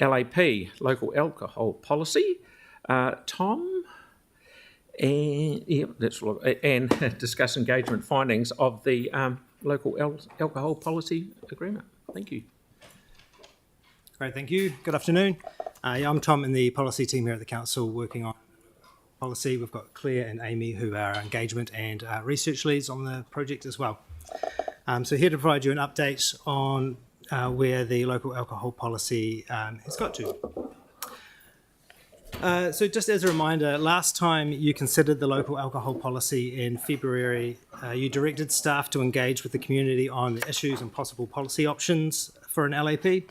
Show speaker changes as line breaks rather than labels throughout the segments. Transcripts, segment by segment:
LAP, Local Alcohol Policy. Tom, and discuss engagement findings of the Local Alcohol Policy Agreement. Thank you.
Great, thank you. Good afternoon. I'm Tom in the policy team here at the council working on policy. We've got Claire and Amy who are our engagement and research leads on the project as well. So here to provide you an update on where the local alcohol policy has got to. So just as a reminder, last time you considered the local alcohol policy in February, you directed staff to engage with the community on the issues and possible policy options for an LAP.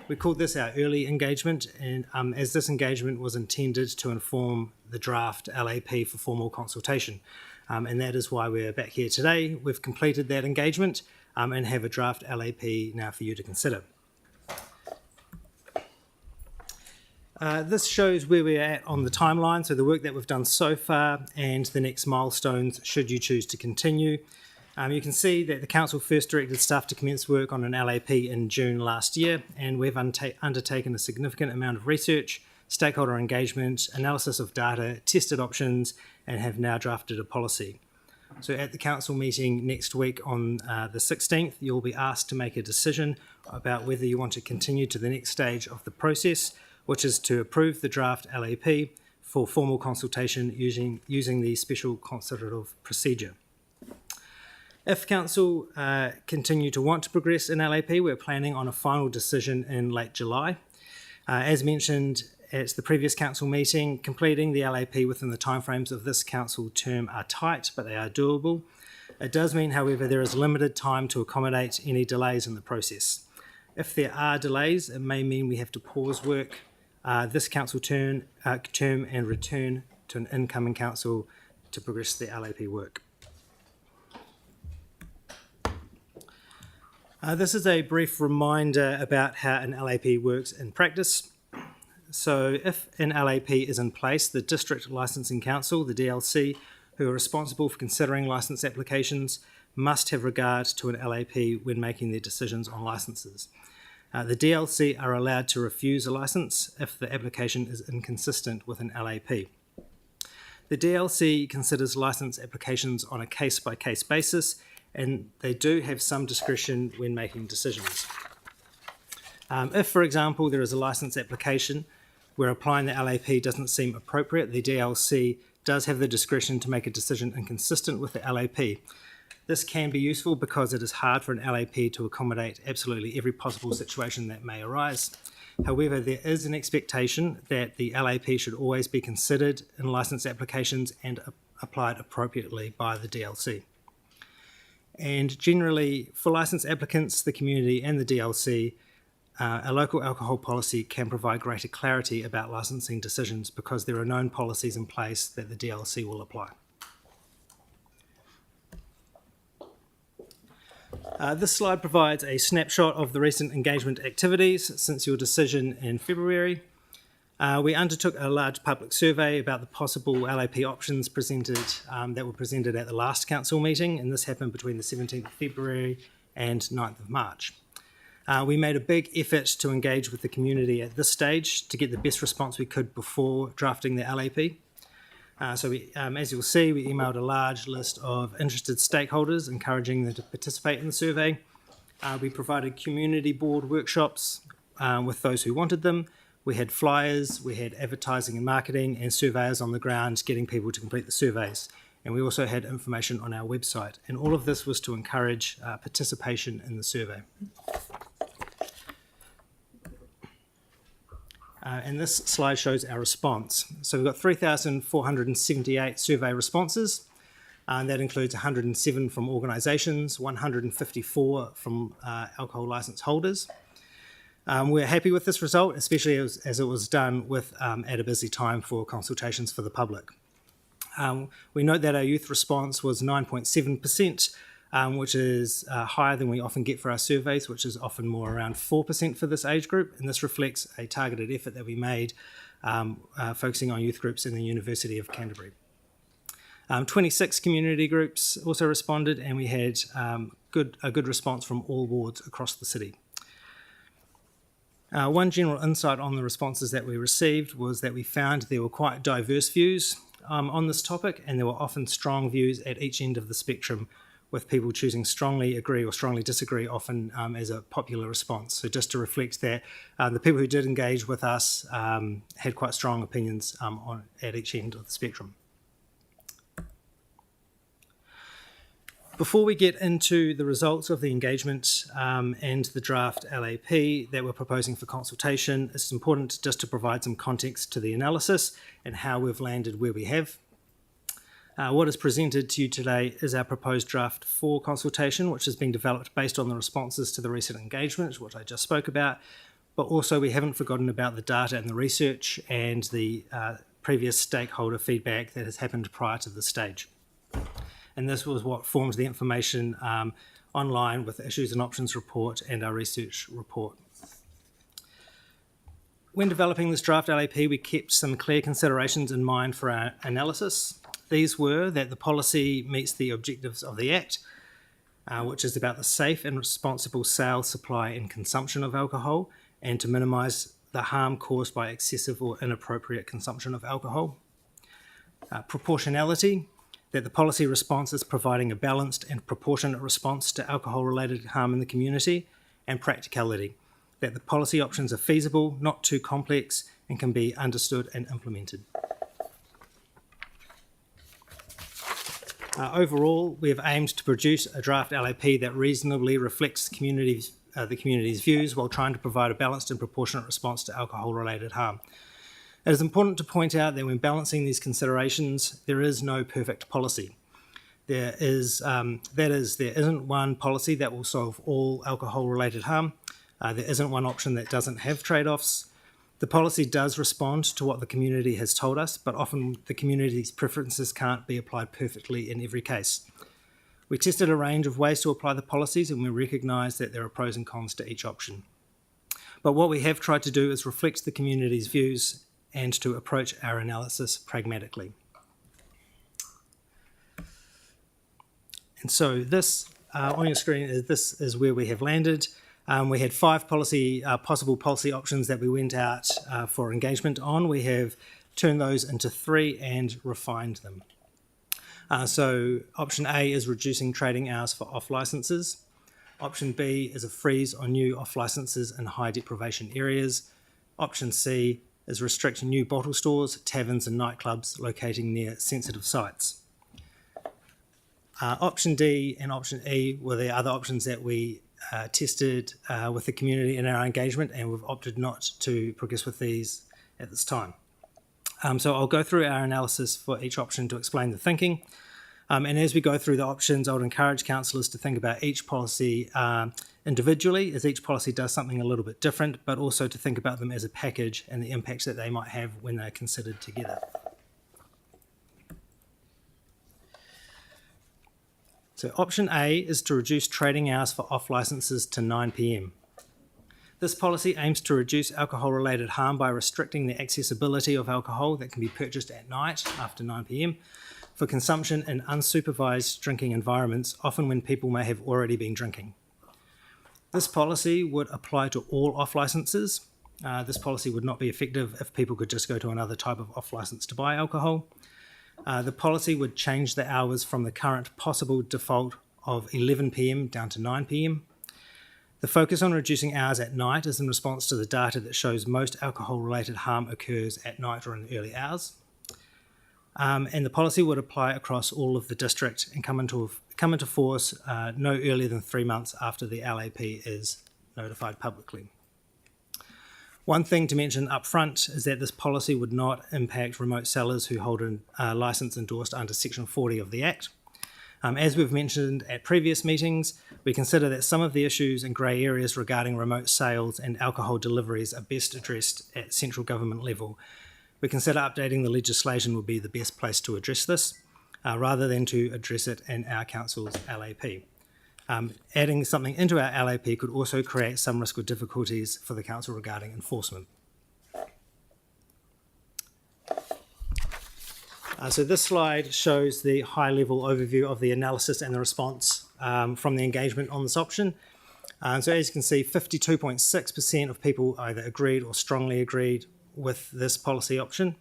We called this our early engagement, and as this engagement was intended to inform the draft LAP for formal consultation. And that is why we're back here today. We've completed that engagement and have a draft LAP now for you to consider. This shows where we're at on the timeline, so the work that we've done so far and the next milestones should you choose to continue. You can see that the council first directed staff to commence work on an LAP in June last year, and we've undertaken a significant amount of research, stakeholder engagement, analysis of data, tested options, and have now drafted a policy. So at the council meeting next week on the 16th, you'll be asked to make a decision about whether you want to continue to the next stage of the process, which is to approve the draft LAP for formal consultation using the special consultative procedure. If council continue to want to progress in LAP, we're planning on a final decision in late July. As mentioned at the previous council meeting, completing the LAP within the timeframes of this council term are tight, but they are doable. It does mean, however, there is limited time to accommodate any delays in the process. If there are delays, it may mean we have to pause work this council term and return to an incoming council to progress the LAP work. This is a brief reminder about how an LAP works in practice. So if an LAP is in place, the District Licensing Council, the DLC, who are responsible for considering licence applications, must have regard to an LAP when making their decisions on licences. The DLC are allowed to refuse a licence if the application is inconsistent with an LAP. The DLC considers licence applications on a case-by-case basis, and they do have some discretion when making decisions. If, for example, there is a licence application where applying the LAP doesn't seem appropriate, the DLC does have the discretion to make a decision inconsistent with the LAP. This can be useful because it is hard for an LAP to accommodate absolutely every possible situation that may arise. However, there is an expectation that the LAP should always be considered in licence applications and applied appropriately by the DLC. And generally, for licence applicants, the community and the DLC, a local alcohol policy can provide greater clarity about licensing decisions because there are known policies in place that the DLC will apply. This slide provides a snapshot of the recent engagement activities since your decision in February. We undertook a large public survey about the possible LAP options that were presented at the last council meeting, and this happened between the 17th of February and 9th of March. We made a big effort to engage with the community at this stage to get the best response we could before drafting the LAP. As you'll see, we emailed a large list of interested stakeholders, encouraging them to participate in the survey. We provided community board workshops with those who wanted them. We had flyers, we had advertising and marketing, and surveyors on the ground getting people to complete the surveys. And we also had information on our website. And all of this was to encourage participation in the survey. And this slide shows our response. So we've got 3,478 survey responses. That includes 107 from organisations, 154 from alcohol licence holders. We're happy with this result, especially as it was done at a busy time for consultations for the public. We note that our youth response was 9.7%, which is higher than we often get for our surveys, which is often more around 4% for this age group, and this reflects a targeted effort that we made focusing on youth groups in the University of Canterbury. 26 community groups also responded, and we had a good response from all wards across the city. One general insight on the responses that we received was that we found there were quite diverse views on this topic, and there were often strong views at each end of the spectrum, with people choosing strongly agree or strongly disagree often as a popular response. So just to reflect that, the people who did engage with us had quite strong opinions at each end of the spectrum. Before we get into the results of the engagement and the draft LAP that we're proposing for consultation, it's important just to provide some context to the analysis and how we've landed where we have. What is presented to you today is our proposed draft for consultation, which has been developed based on the responses to the recent engagement, which I just spoke about, but also we haven't forgotten about the data and the research and the previous stakeholder feedback that has happened prior to this stage. And this was what formed the information online with the Issues and Options report and our research report. When developing this draft LAP, we kept some clear considerations in mind for our analysis. These were that the policy meets the objectives of the Act, which is about the safe and responsible sale, supply and consumption of alcohol, and to minimise the harm caused by excessive or inappropriate consumption of alcohol. Proportionality, that the policy response is providing a balanced and proportionate response to alcohol-related harm in the community, and practicality, that the policy options are feasible, not too complex, and can be understood and implemented. Overall, we have aimed to produce a draft LAP that reasonably reflects the community's views while trying to provide a balanced and proportionate response to alcohol-related harm. It is important to point out that when balancing these considerations, there is no perfect policy. There isn't one policy that will solve all alcohol-related harm. There isn't one option that doesn't have trade-offs. The policy does respond to what the community has told us, but often the community's preferences can't be applied perfectly in every case. We tested a range of ways to apply the policies, and we recognise that there are pros and cons to each option. But what we have tried to do is reflect the community's views and to approach our analysis pragmatically. And so this, on your screen, this is where we have landed. We had 5 possible policy options that we went out for engagement on. We have turned those into 3 and refined them. So option A is reducing trading hours for off-licences. Option B is a freeze on new off-licences in high deprivation areas. Option C is restrict new bottle stores, taverns and nightclubs locating near sensitive sites. Option D and option E were the other options that we tested with the community in our engagement, and we've opted not to progress with these at this time. So I'll go through our analysis for each option to explain the thinking. And as we go through the options, I would encourage councillors to think about each policy individually, as each policy does something a little bit different, but also to think about them as a package and the impacts that they might have when they're considered together. So option A is to reduce trading hours for off-licences to 9 p.m. This policy aims to reduce alcohol-related harm by restricting the accessibility of alcohol that can be purchased at night after 9 p.m. for consumption in unsupervised drinking environments, often when people may have already been drinking. This policy would apply to all off-licences. This policy would not be effective if people could just go to another type of off-licence to buy alcohol. The policy would change the hours from the current possible default of 11 p.m. down to 9 p.m. The focus on reducing hours at night is in response to the data that shows most alcohol-related harm occurs at night or in the early hours. And the policy would apply across all of the district and come into force no earlier than 3 months after the LAP is notified publicly. One thing to mention up front is that this policy would not impact remote sellers who hold a licence endorsed under Section 40 of the Act. As we've mentioned at previous meetings, we consider that some of the issues and grey areas regarding remote sales and alcohol deliveries are best addressed at central government level. We consider updating the legislation would be the best place to address this, rather than to address it in our council's LAP. Adding something into our LAP could also create some risk or difficulties for the council regarding enforcement. So this slide shows the high-level overview of the analysis and the response from the engagement on this option. So as you can see, 52.6% of people either agreed or strongly agreed with this policy option.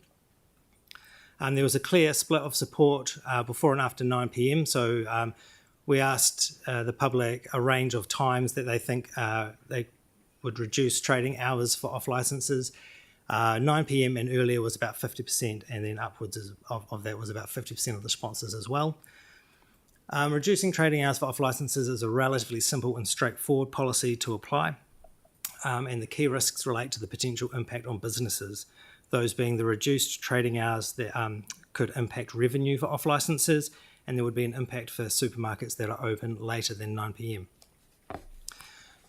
There was a clear split of support before and after 9 p.m. So we asked the public a range of times that they think they would reduce trading hours for off licences. 9 p.m. and earlier was about 50%, and then upwards of that was about 50% of the responses as well. Reducing trading hours for off licences is a relatively simple and straightforward policy to apply, and the key risks relate to the potential impact on businesses, those being the reduced trading hours that could impact revenue for off licences, and there would be an impact for supermarkets that are open later than 9 p.m.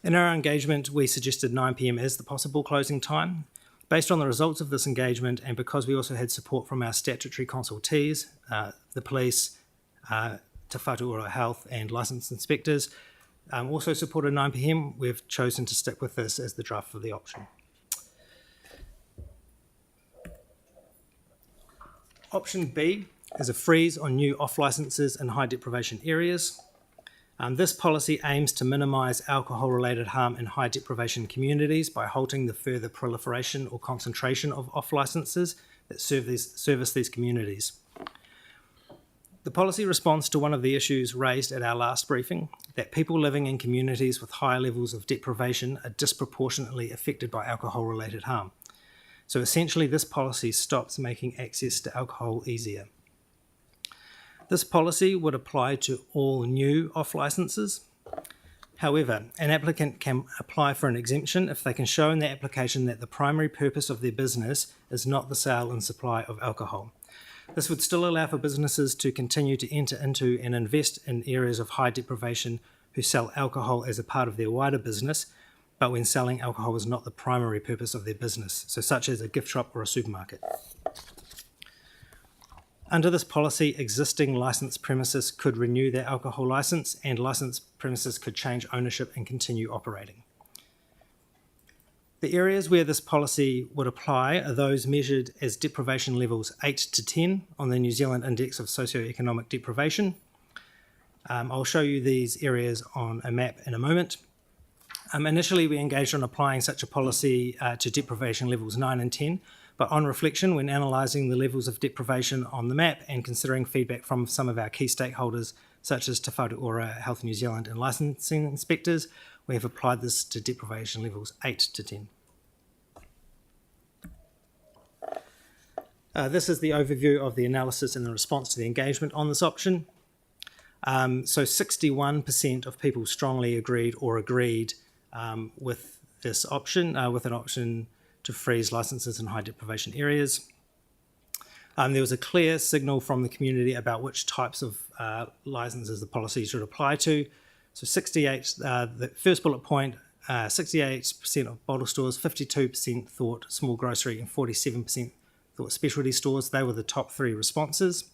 In our engagement, we suggested 9 p.m. as the possible closing time. Based on the results of this engagement, and because we also had support from our statutory consultees, the police, Te Whatu Ora Health and licensed inspectors, also supported 9 p.m, we've chosen to stick with this as the draft for the option. Option B is a freeze on new off licences in high deprivation areas. This policy aims to minimise alcohol-related harm in high deprivation communities by halting the further proliferation or concentration of off licences that service these communities. The policy responds to one of the issues raised at our last briefing, that people living in communities with higher levels of deprivation are disproportionately affected by alcohol-related harm. So essentially, this policy stops making access to alcohol easier. This policy would apply to all new off licences. However, an applicant can apply for an exemption if they can show in their application that the primary purpose of their business is not the sale and supply of alcohol. This would still allow for businesses to continue to enter into and invest in areas of high deprivation who sell alcohol as a part of their wider business, but when selling alcohol is not the primary purpose of their business, so such as a gift shop or a supermarket. Under this policy, existing licensed premises could renew their alcohol licence, and licensed premises could change ownership and continue operating. The areas where this policy would apply are those measured as deprivation levels 8 to 10 on the New Zealand Index of Socioeconomic Deprivation. I'll show you these areas on a map in a moment. Initially, we engaged on applying such a policy to deprivation levels 9 and 10, but on reflection, when analysing the levels of deprivation on the map and considering feedback from some of our key stakeholders, such as Te Whatu Ora Health New Zealand and licensing inspectors, we have applied this to deprivation levels 8 to 10. This is the overview of the analysis and the response to the engagement on this option. So 61% of people strongly agreed or agreed with this option, with an option to freeze licences in high deprivation areas. There was a clear signal from the community about which types of licences the policy should apply to. So 68, the first bullet point, 68% of bottle stores, 52% thought small grocery, and 47% thought specialty stores. They were the top three responses.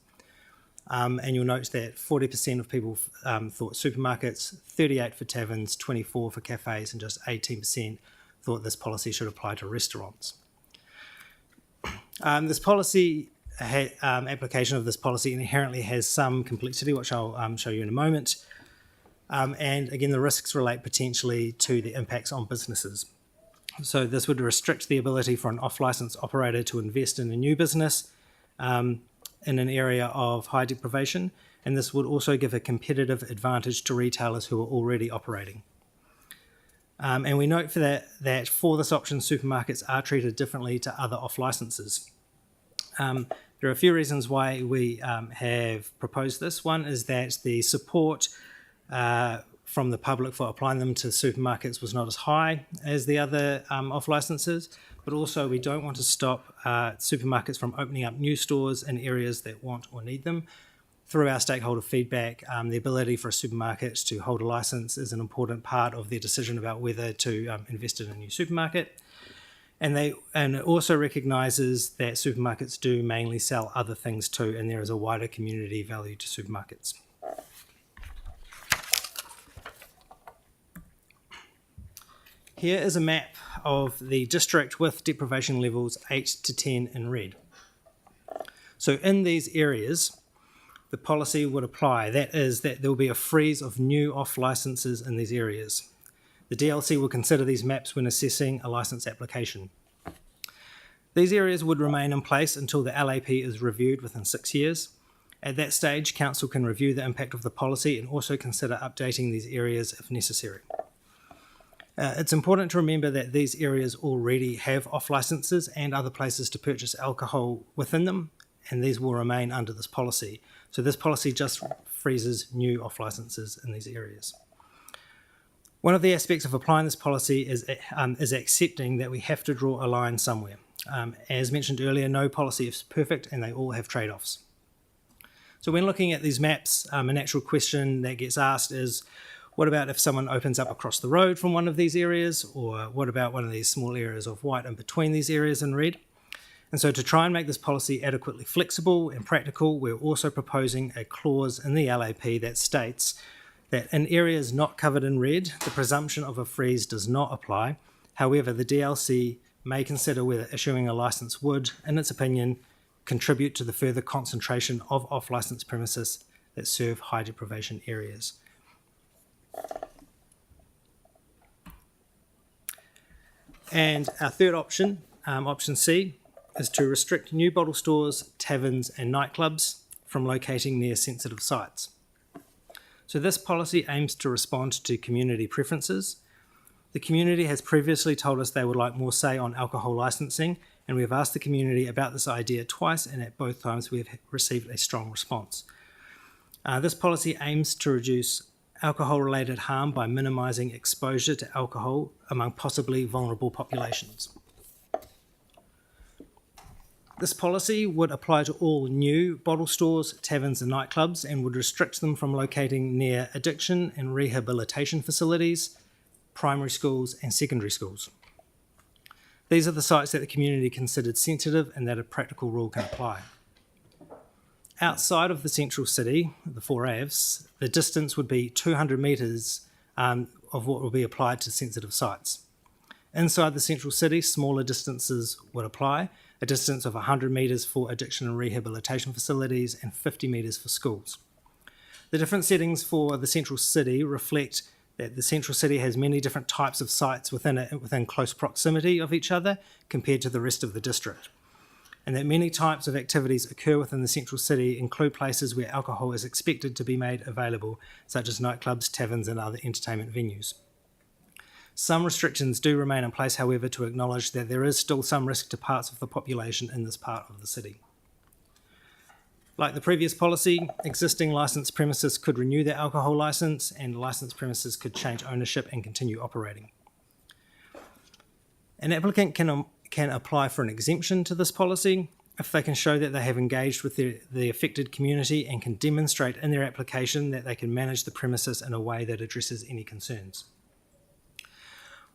And you'll note that 40% of people thought supermarkets, 38% for taverns, 24% for cafes, and just 18% thought this policy should apply to restaurants. This policy, application of this policy inherently has some complexity, which I'll show you in a moment. And again, the risks relate potentially to the impacts on businesses. So this would restrict the ability for an off-licence operator to invest in a new business in an area of high deprivation, and this would also give a competitive advantage to retailers who are already operating. And we note for that for this option, supermarkets are treated differently to other off-licences. There are a few reasons why we have proposed this. One is that the support from the public for applying them to supermarkets was not as high as the other off-licences, but also we don't want to stop supermarkets from opening up new stores in areas that want or need them. Through our stakeholder feedback, the ability for a supermarket to hold a licence is an important part of their decision about whether to invest in a new supermarket. And it also recognises that supermarkets do mainly sell other things too, and there is a wider community value to supermarkets. Here is a map of the district with deprivation levels 8 to 10 in red. So in these areas, the policy would apply. That is, that there will be a freeze of new off licences in these areas. The DLC will consider these maps when assessing a licence application. These areas would remain in place until the LAP is reviewed within 6 years. At that stage, Council can review the impact of the policy and also consider updating these areas if necessary. It's important to remember that these areas already have off licences and other places to purchase alcohol within them, and these will remain under this policy. So this policy just freezes new off licences in these areas. One of the aspects of applying this policy is accepting that we have to draw a line somewhere. As mentioned earlier, no policy is perfect and they all have trade-offs. So when looking at these maps, a natural question that gets asked is, what about if someone opens up across the road from one of these areas, or what about one of these small areas of white in between these areas in red? And so to try and make this policy adequately flexible and practical, we're also proposing a clause in the LAP that states that in areas not covered in red, the presumption of a freeze does not apply. However, the DLC may consider whether issuing a licence would, in its opinion, contribute to the further concentration of off-licence premises that serve high deprivation areas. And our third option, option C, is to restrict new bottle stores, taverns and nightclubs from locating near sensitive sites. So this policy aims to respond to community preferences. The community has previously told us they would like more say on alcohol licensing, and we have asked the community about this idea twice, and at both times we have received a strong response. This policy aims to reduce alcohol-related harm by minimising exposure to alcohol among possibly vulnerable populations. This policy would apply to all new bottle stores, taverns and nightclubs, and would restrict them from locating near addiction and rehabilitation facilities, primary schools and secondary schools. These are the sites that the community considered sensitive and that a practical rule can apply. Outside of the central city, the 4 AVs, the distance would be 200 metres of what will be applied to sensitive sites. Inside the central city, smaller distances would apply, a distance of 100 metres for addiction and rehabilitation facilities and 50 metres for schools. The different settings for the central city reflect that the central city has many different types of sites within close proximity of each other compared to the rest of the district, and that many types of activities occur within the central city include places where alcohol is expected to be made available, such as nightclubs, taverns and other entertainment venues. Some restrictions do remain in place, however, to acknowledge that there is still some risk to parts of the population in this part of the city. Like the previous policy, existing licensed premises could renew their alcohol licence and licensed premises could change ownership and continue operating. An applicant can apply for an exemption to this policy if they can show that they have engaged with the affected community and can demonstrate in their application that they can manage the premises in a way that addresses any concerns.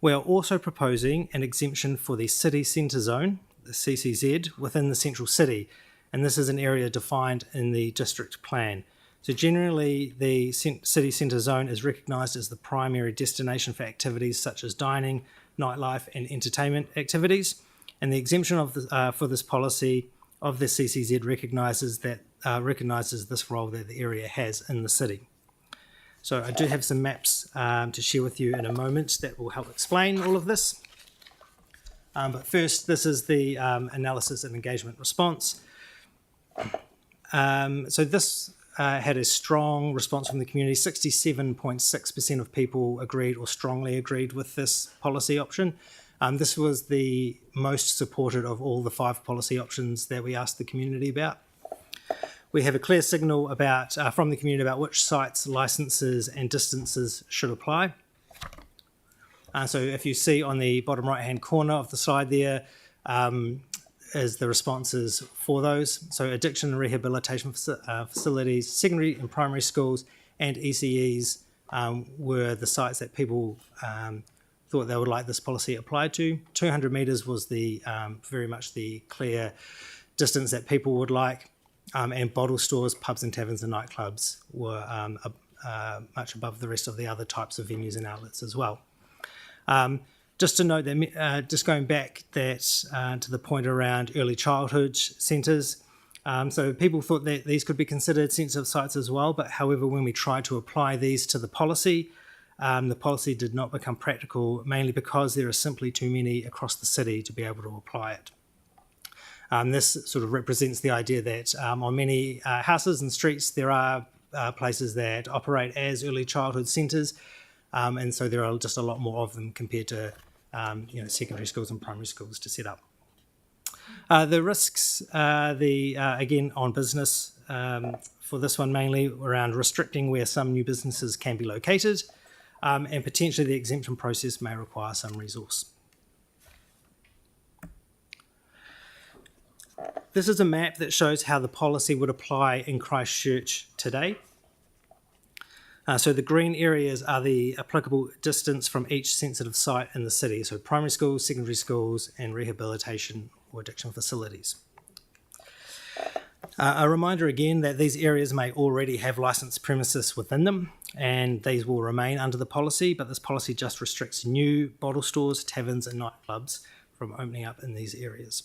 We are also proposing an exemption for the city centre zone, the CCZ, within the central city, and this is an area defined in the district plan. So generally, the city centre zone is recognised as the primary destination for activities such as dining, nightlife and entertainment activities, and the exemption for this policy of the CCZ recognises this role that the area has in the city. So I do have some maps to share with you in a moment that will help explain all of this. But first, this is the analysis and engagement response. So this had a strong response from the community. 67.6% of people agreed or strongly agreed with this policy option. This was the most supported of all the 5 policy options that we asked the community about. We have a clear signal from the community about which sites, licences and distances should apply. So if you see on the bottom right-hand corner of the slide there is the responses for those. So addiction and rehabilitation facilities, secondary and primary schools and ECEs were the sites that people thought they would like this policy applied to. 200 metres was very much the clear distance that people would like. And bottle stores, pubs and taverns and nightclubs were much above the rest of the other types of venues and outlets as well. Just to note that, just going back to the point around early childhood centres, so people thought that these could be considered sensitive sites as well, but however, when we tried to apply these to the policy, the policy did not become practical, mainly because there are simply too many across the city to be able to apply it. This sort of represents the idea that on many houses and streets there are places that operate as early childhood centres, and so there are just a lot more of them compared to secondary schools and primary schools to set up. The risks, again on business, for this one mainly around restricting where some new businesses can be located, and potentially the exemption process may require some resource. This is a map that shows how the policy would apply in Christchurch today. So the green areas are the applicable distance from each sensitive site in the city, so primary schools, secondary schools, and rehabilitation or addiction facilities. A reminder again that these areas may already have licensed premises within them, and these will remain under the policy, but this policy just restricts new bottle stores, taverns, and nightclubs from opening up in these areas.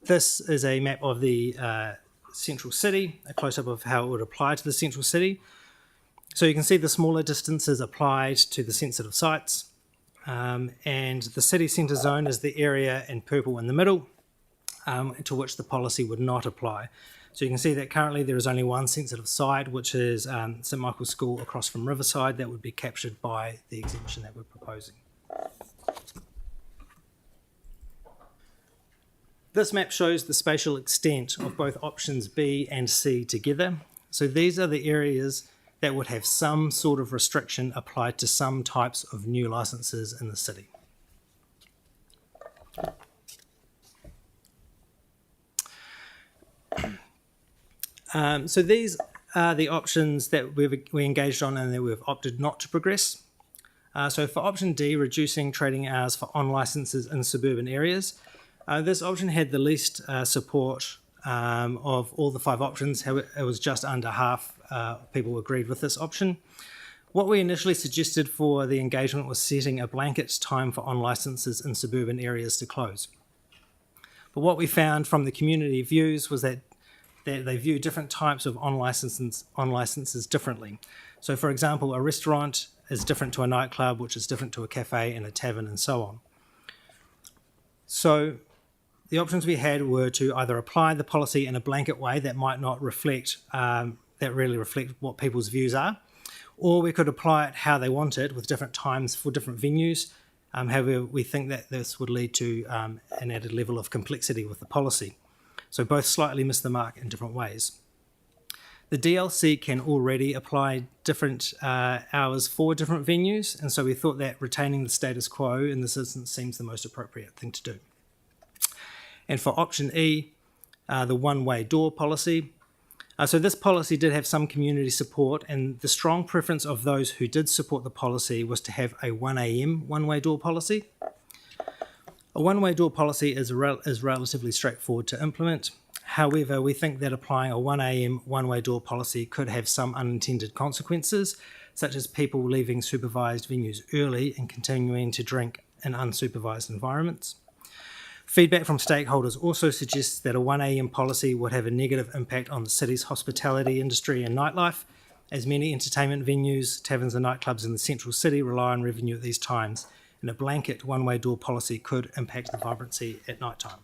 This is a map of the central city, a close-up of how it would apply to the central city. So you can see the smaller distances applied to the sensitive sites, and the city centre zone is the area in purple in the middle, to which the policy would not apply. So you can see that currently there is only one sensitive site, which is St Michael's School across from Riverside, that would be captured by the exemption that we're proposing. This map shows the spatial extent of both options B and C together. So these are the areas that would have some sort of restriction applied to some types of new licences in the city. So these are the options that we engaged on and that we've opted not to progress. So for option D, reducing trading hours for on licences in suburban areas, this option had the least support of all the 5 options. It was just under half people agreed with this option. What we initially suggested for the engagement was setting a blanket time for on licences in suburban areas to close. But what we found from the community views was that they view different types of on licences differently. So for example, a restaurant is different to a nightclub, which is different to a cafe and a tavern and so on. So the options we had were to either apply the policy in a blanket way that might not reflect, really reflect what people's views are, or we could apply it how they want it with different times for different venues. However, we think that this would lead to an added level of complexity with the policy. So both slightly miss the mark in different ways. The DLC can already apply different hours for different venues, and so we thought that retaining the status quo in this instance seems the most appropriate thing to do. And for option E, the one-way door policy. So this policy did have some community support, and the strong preference of those who did support the policy was to have a 1 a.m. one-way door policy. A one-way door policy is relatively straightforward to implement. However, we think that applying a 1 a.m. one-way door policy could have some unintended consequences, such as people leaving supervised venues early and continuing to drink in unsupervised environments. Feedback from stakeholders also suggests that a 1 a.m. policy would have a negative impact on the city's hospitality industry and nightlife, as many entertainment venues, taverns and nightclubs in the central city rely on revenue at these times, and a blanket one-way door policy could impact the vibrancy at night time.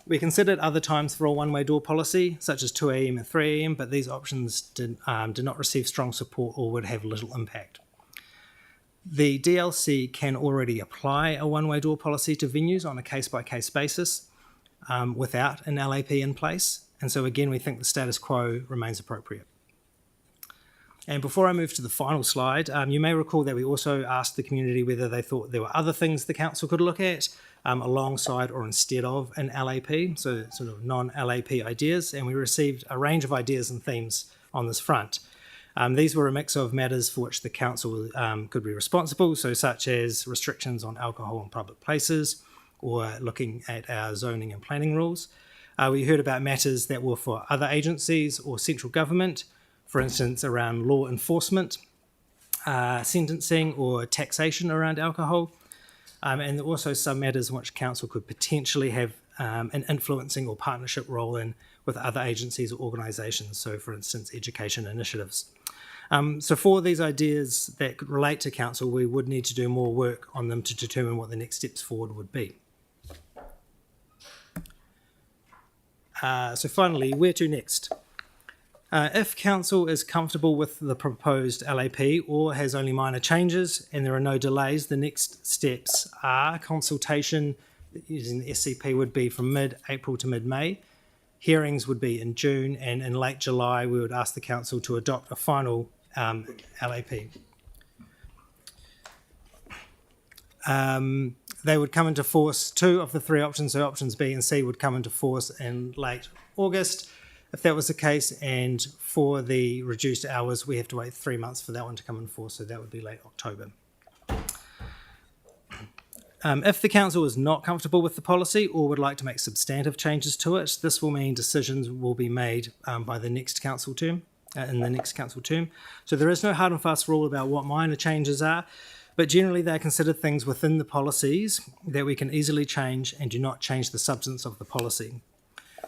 We considered other times for a one-way door policy, such as 2 a.m. and 3 a.m., but these options did not receive strong support or would have little impact. The DLC can already apply a one-way door policy to venues on a case-by-case basis without an LAP in place, and so again we think the status quo remains appropriate. And before I move to the final slide, you may recall that we also asked the community whether they thought there were other things the council could look at alongside or instead of an LAP, so sort of non-LAP ideas, and we received a range of ideas and themes on this front. These were a mix of matters for which the council could be responsible, so such as restrictions on alcohol in public places, or looking at our zoning and planning rules. We heard about matters that were for other agencies or central government, for instance around law enforcement, sentencing or taxation around alcohol, and also some matters in which council could potentially have an influencing or partnership role in, with other agencies or organisations, so for instance education initiatives. So for these ideas that could relate to council, we would need to do more work on them to determine what the next steps forward would be. So finally, where to next? If council is comfortable with the proposed LAP or has only minor changes and there are no delays, the next steps are consultation using the SCP would be from mid-April to mid-May. Hearings would be in June, and in late July we would ask the council to adopt a final LAP. They would come into force, 2 of the 3 options, so options B and C would come into force in late August, if that was the case, and for the reduced hours, we have to wait 3 months for that one to come in force, so that would be late October. If the council is not comfortable with the policy or would like to make substantive changes to it, this will mean decisions will be made by the next council term, in the next council term. So there is no hard and fast rule about what minor changes are, but generally they are considered things within the policies that we can easily change and do not change the substance of the policy.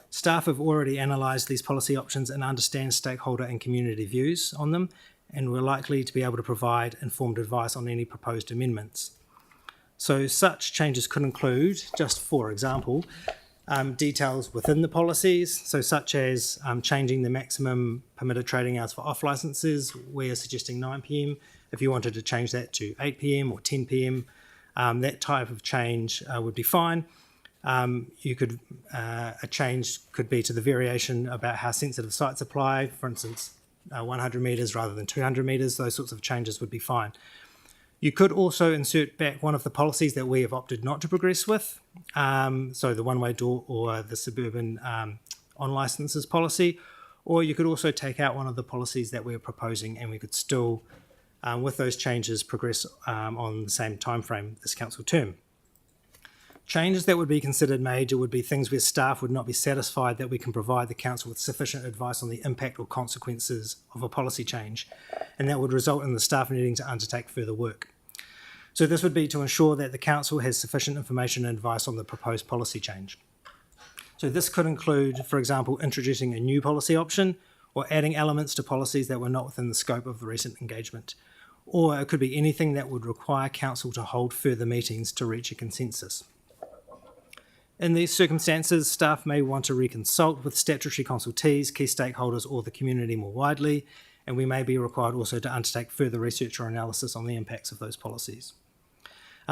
Staff have already analysed these policy options and understand stakeholder and community views on them, and we're likely to be able to provide informed advice on any proposed amendments. So such changes could include, just for example, details within the policies, so such as changing the maximum permitted trading hours for off licences. We are suggesting 9 p.m. If you wanted to change that to 8 p.m. or 10 p.m, that type of change would be fine. A change could be to the variation about how sensitive sites apply, for instance, 100 metres rather than 200 metres, those sorts of changes would be fine. You could also insert back one of the policies that we have opted not to progress with, so the one-way door or the suburban on licences policy, or you could also take out one of the policies that we're proposing and we could still, with those changes, progress on the same time frame this council term. Changes that would be considered major would be things where staff would not be satisfied that we can provide the council with sufficient advice on the impact or consequences of a policy change, and that would result in the staff needing to undertake further work. So this would be to ensure that the council has sufficient information and advice on the proposed policy change. So this could include, for example, introducing a new policy option or adding elements to policies that were not within the scope of the recent engagement. Or it could be anything that would require council to hold further meetings to reach a consensus. In these circumstances, staff may want to reconsult with statutory consultees, key stakeholders, or the community more widely, and we may be required also to undertake further research or analysis on the impacts of those policies.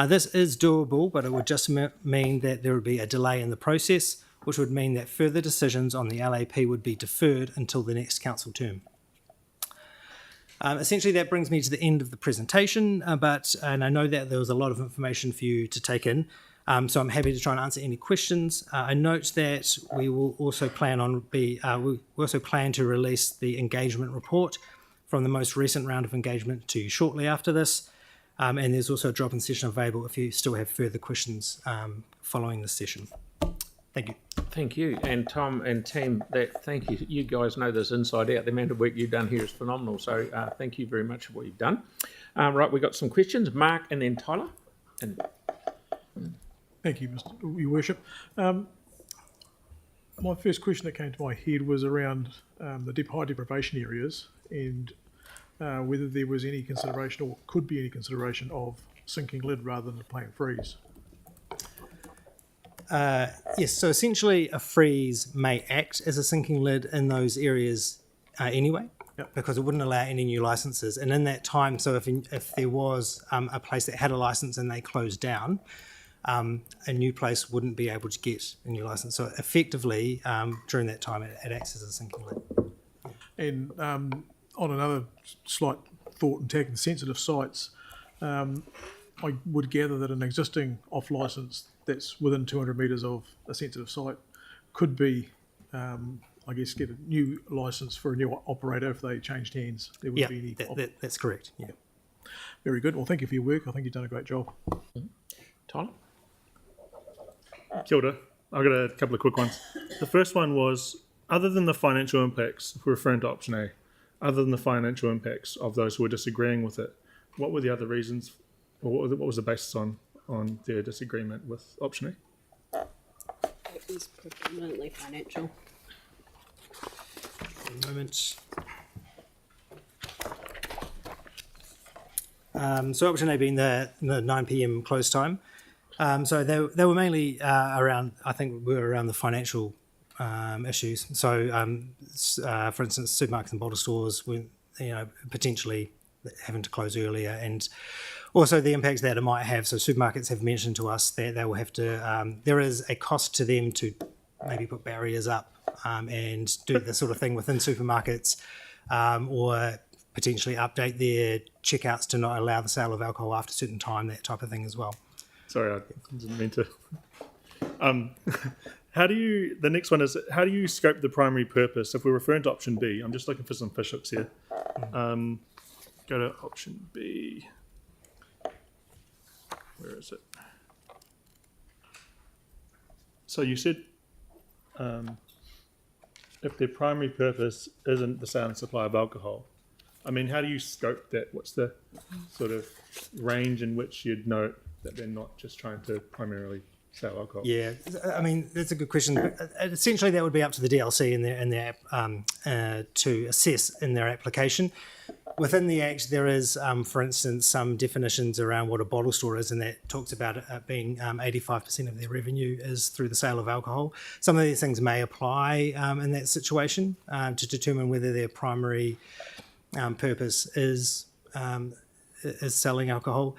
This is doable, but it would just mean that there would be a delay in the process, which would mean that further decisions on the LAP would be deferred until the next council term. Essentially, that brings me to the end of the presentation, and I know that there was a lot of information for you to take in. So I'm happy to try and answer any questions. I note that we will also plan to release the engagement report from the most recent round of engagement to you shortly after this. And there's also a drop-in session available if you still have further questions following this session. Thank you.
Thank you. And Tom and team, thank you. You guys know this inside out. The amount of work you've done here is phenomenal. So thank you very much for what you've done. Right, we've got some questions. Mark and then Tyler.
Thank you, Your Worship. My first question that came to my head was around the high deprivation areas and whether there was any consideration or could be any consideration of sinking lid rather than a plain freeze.
Yes, so essentially a freeze may act as a sinking lid in those areas anyway,
Yep.
because it wouldn't allow any new licences. And in that time, so if there was a place that had a licence and they closed down, a new place wouldn't be able to get a new licence. So effectively, during that time, it acts as a sinking lid.
And on another slight thought and taking sensitive sites, I would gather that an existing off licence that's within 200 metres of a sensitive site could be, get a new licence for a new operator if they changed hands. There would be any
that's correct. Yeah.
Very good. Well, thank you for your work. I think you've done a great job.
Tyler?
Kia ora. I've got a couple of quick ones. The first one was, other than the financial impacts, if we're referring to option A, other than the financial impacts of those who are disagreeing with it, what were the other reasons, or what was the basis on their disagreement with option A?
It was predominantly financial.
a moment. So option A being the 9 p.m. close time. So they were mainly around, I think, around the financial issues. So, for instance, supermarkets and bottle stores were, potentially having to close earlier, and also the impacts that it might have. So supermarkets have mentioned to us that they will have to, there is a cost to them to maybe put barriers up and do the sort of thing within supermarkets, or potentially update their checkouts to not allow the sale of alcohol after a certain time, that type of thing as well.
Sorry, I didn't mean to. The next one is, how do you scope the primary purpose? If we're referring to option B, I'm just looking for some fish hooks here. Go to option B. Where is it? So you said if their primary purpose isn't the sale and supply of alcohol, I mean, how do you scope that? What's the sort of range in which you'd note that they're not just trying to primarily sell alcohol?
Yeah, I mean, that's a good question. Essentially, that would be up to the DLC in their to assess in their application. Within the Act, there is, for instance, some definitions around what a bottle store is, and that talks about it being 85% of their revenue is through the sale of alcohol. Some of these things may apply in that situation to determine whether their primary purpose is selling alcohol.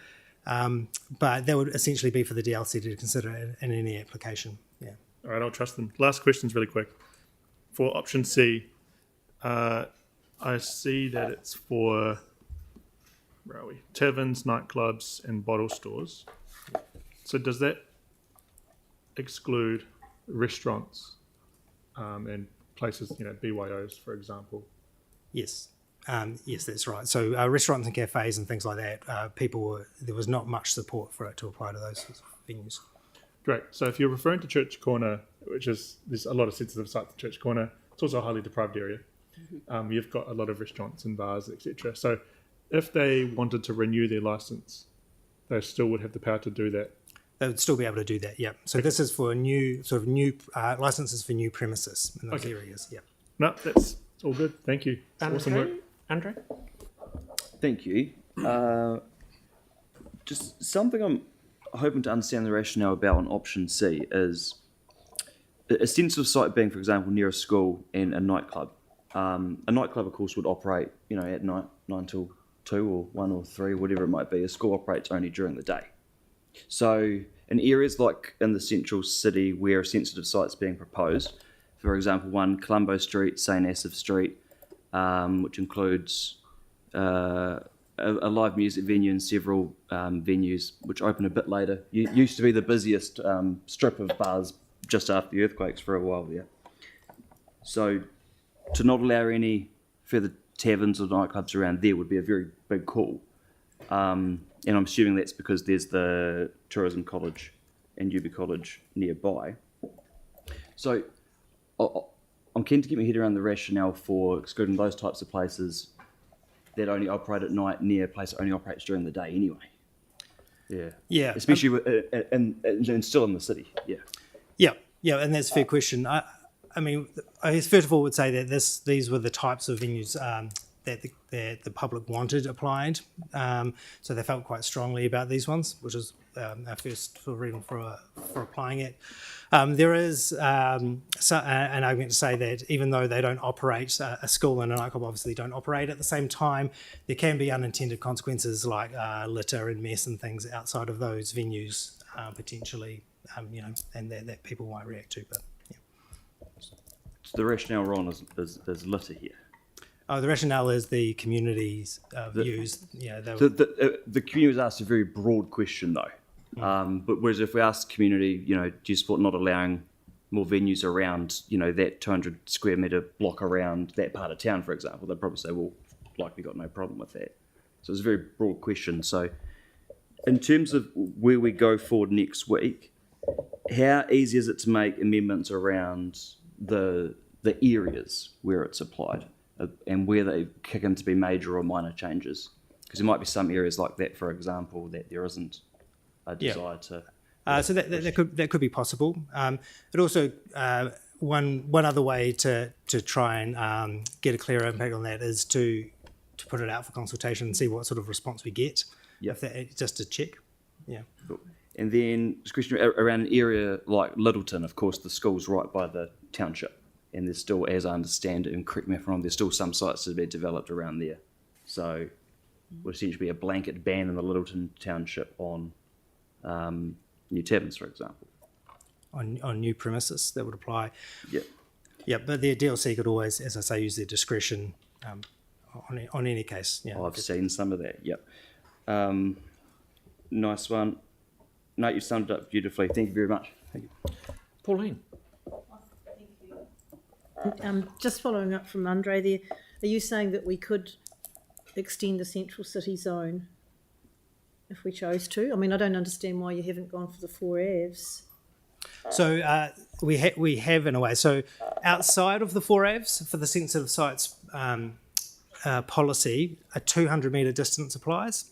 But that would essentially be for the DLC to consider in any application. Yeah.
All right, I'll trust them. Last questions really quick. For option C, I see that it's for, where are we? Taverns, nightclubs, and bottle stores. So does that exclude restaurants and places, BYOs, for example?
Yes. Yes, that's right. So restaurants and cafes and things like that, there was not much support for it to apply to those sorts of venues.
Great. So if you're referring to Church Corner, there's a lot of sensitive sites at Church Corner, it's also a highly deprived area. You've got a lot of restaurants and bars, etc. So if they wanted to renew their license, they still would have the power to do that.
They would still be able to do that, yeah. So this is for new licenses for new premises in those areas, yeah.
No, that's all good. Thank you. Awesome work.
Andre?
Thank you. Just something I'm hoping to understand the rationale about on option C is a sensitive site being, for example, near a school and a nightclub. A nightclub, of course, would operate, at night, 9 till 2 or 1 or 3, whatever it might be. A school operates only during the day. So in areas like in the central city where a sensitive site's being proposed, for example, Colombo Street, St. Asaph Street, which includes a live music venue and several venues which open a bit later. It used to be the busiest strip of bars just after the earthquakes for a while there. So to not allow any further taverns or nightclubs around there would be a very big call. And I'm assuming that's because there's the Tourism College and UB College nearby. So I'm keen to get my head around the rationale for excluding those types of places that only operate at night near a place that only operates during the day anyway. Yeah.
Yeah.
Especially and still in the city. Yeah.
Yeah, and that's a fair question. I mean, I guess first of all, I would say that these were the types of venues that the public wanted applied. So they felt quite strongly about these ones, which is our first sort of reason for applying it. There is an argument to say that even though they don't operate, a school and a nightclub obviously don't operate at the same time, there can be unintended consequences like litter and mess and things outside of those venues potentially, and that people might react to. But yeah.
So the rationale, Ron, is litter here.
Oh, the rationale is the community's views. Yeah,
the community was asked a very broad question, though. But whereas if we ask the community, do you support not allowing more venues around, that 200 square metre block around that part of town, for example, they'd probably say, well, likely got no problem with that. So it's a very broad question. So in terms of where we go forward next week, how easy is it to make amendments around the areas where it's applied and where they kick in to be major or minor changes? Because there might be some areas like that, for example, that there isn't a desire to.
So that could be possible. It also one other way to try and get a clearer impact on that is to put it out for consultation and see what sort of response we get.
Yep.
If that, just to check. Yeah.
Cool. And then just a question around an area like Littleton. Of course, the school's right by the township, and there's still, as I understand it, and correct me if I'm wrong, there's still some sites that have been developed around there. So would essentially be a blanket ban in the Littleton township on New Taverns, for example.
On new premises that would apply.
Yep.
Yeah, but the DLC could always, as I say, use their discretion on any case. Yeah.
I've seen some of that. Yep. Nice one. No, you summed it up beautifully. Thank you very much. Thank you.
Pauline.
Just following up from Andre there, are you saying that we could extend the central city zone if we chose to? I mean, I don't understand why you haven't gone for the 4 Avs.
So we have in a way. So outside of the 4 Avs for the sensitive sites policy, a 200 metre distance applies.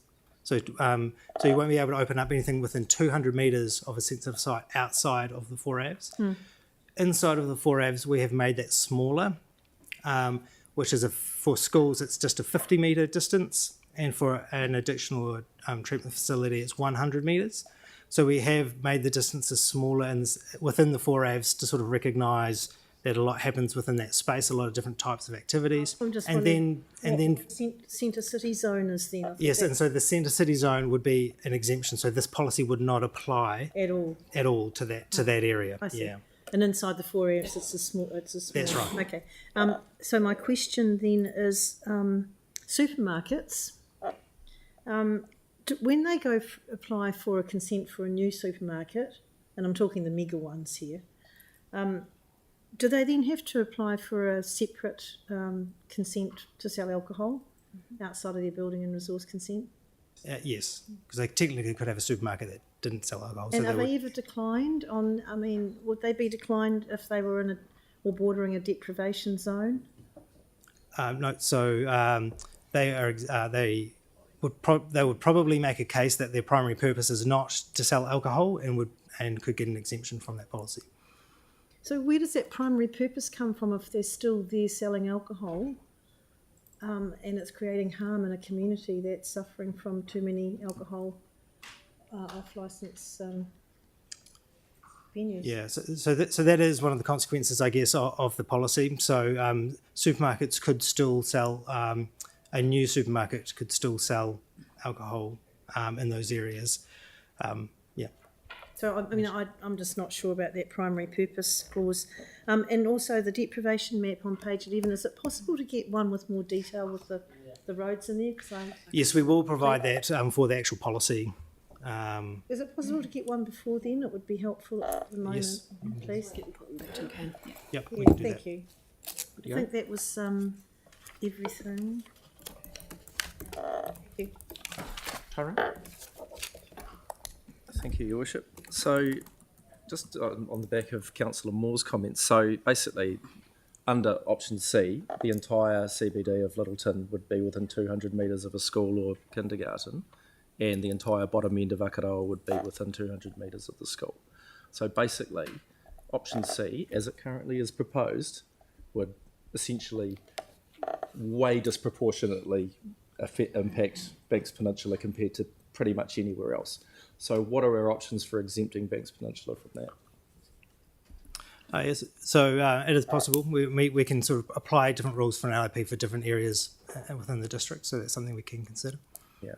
So so you won't be able to open up anything within 200 metres of a sensitive site outside of the 4 Avs. Inside of the 4 Avs, we have made that smaller, which is for schools, it's just a 50 metre distance, and for an additional treatment facility, it's 100 metres. So we have made the distances smaller and within the 4 Avs to sort of recognise that a lot happens within that space, a lot of different types of activities.
I'm just
and then
centre city zone is then.
yes, and so the centre city zone would be an exemption. So this policy would not apply
at all
to that area.
I see.
Yeah.
And inside the 4 Avs, it's a small.
That's right.
Okay. So my question then is, supermarkets. When they go apply for a consent for a new supermarket, and I'm talking the mega ones here, do they then have to apply for a separate consent to sell alcohol outside of their building and resource consent?
Yes, because they technically could have a supermarket that didn't sell alcohol.
And
so
are they ever declined on? I mean, would they be declined if they were in or bordering a deprivation zone?
No. So they would probably make a case that their primary purpose is not to sell alcohol and could get an exemption from that policy.
So where does that primary purpose come from if they're still there selling alcohol, and it's creating harm in a community that's suffering from too many alcohol off-licence venues? Yeah,
so that is one of the consequences, I guess, of the policy. So supermarkets could still sell, a new supermarket could still sell alcohol in those areas.
So, I mean, I'm just not sure about that primary purpose clause. And also the deprivation map on page 11, is it possible to get one with more detail with the roads in there?
Yes, we will provide that for the actual policy.
Is it possible to get one before then? It would be helpful at the moment,
Yes.
please.
Yep, we
Yeah,
can do
thank
that.
you. I think that was everything. Thank you.
Tara?
Thank you, Your Worship. So, just on the back of Councillor Moore's comments, so basically, under option C, the entire CBD of Littleton would be within 200 metres of a school or kindergarten, and the entire bottom end of Akaroa would be within 200 metres of the school. So basically, option C, as it currently is proposed, would essentially way disproportionately impact Banks Peninsula compared to pretty much anywhere else. So what are our options for exempting Banks Peninsula from that?
Yes, so it is possible. We can sort of apply different rules for an LAP for different areas within the district, so that's something we can consider.
Yeah,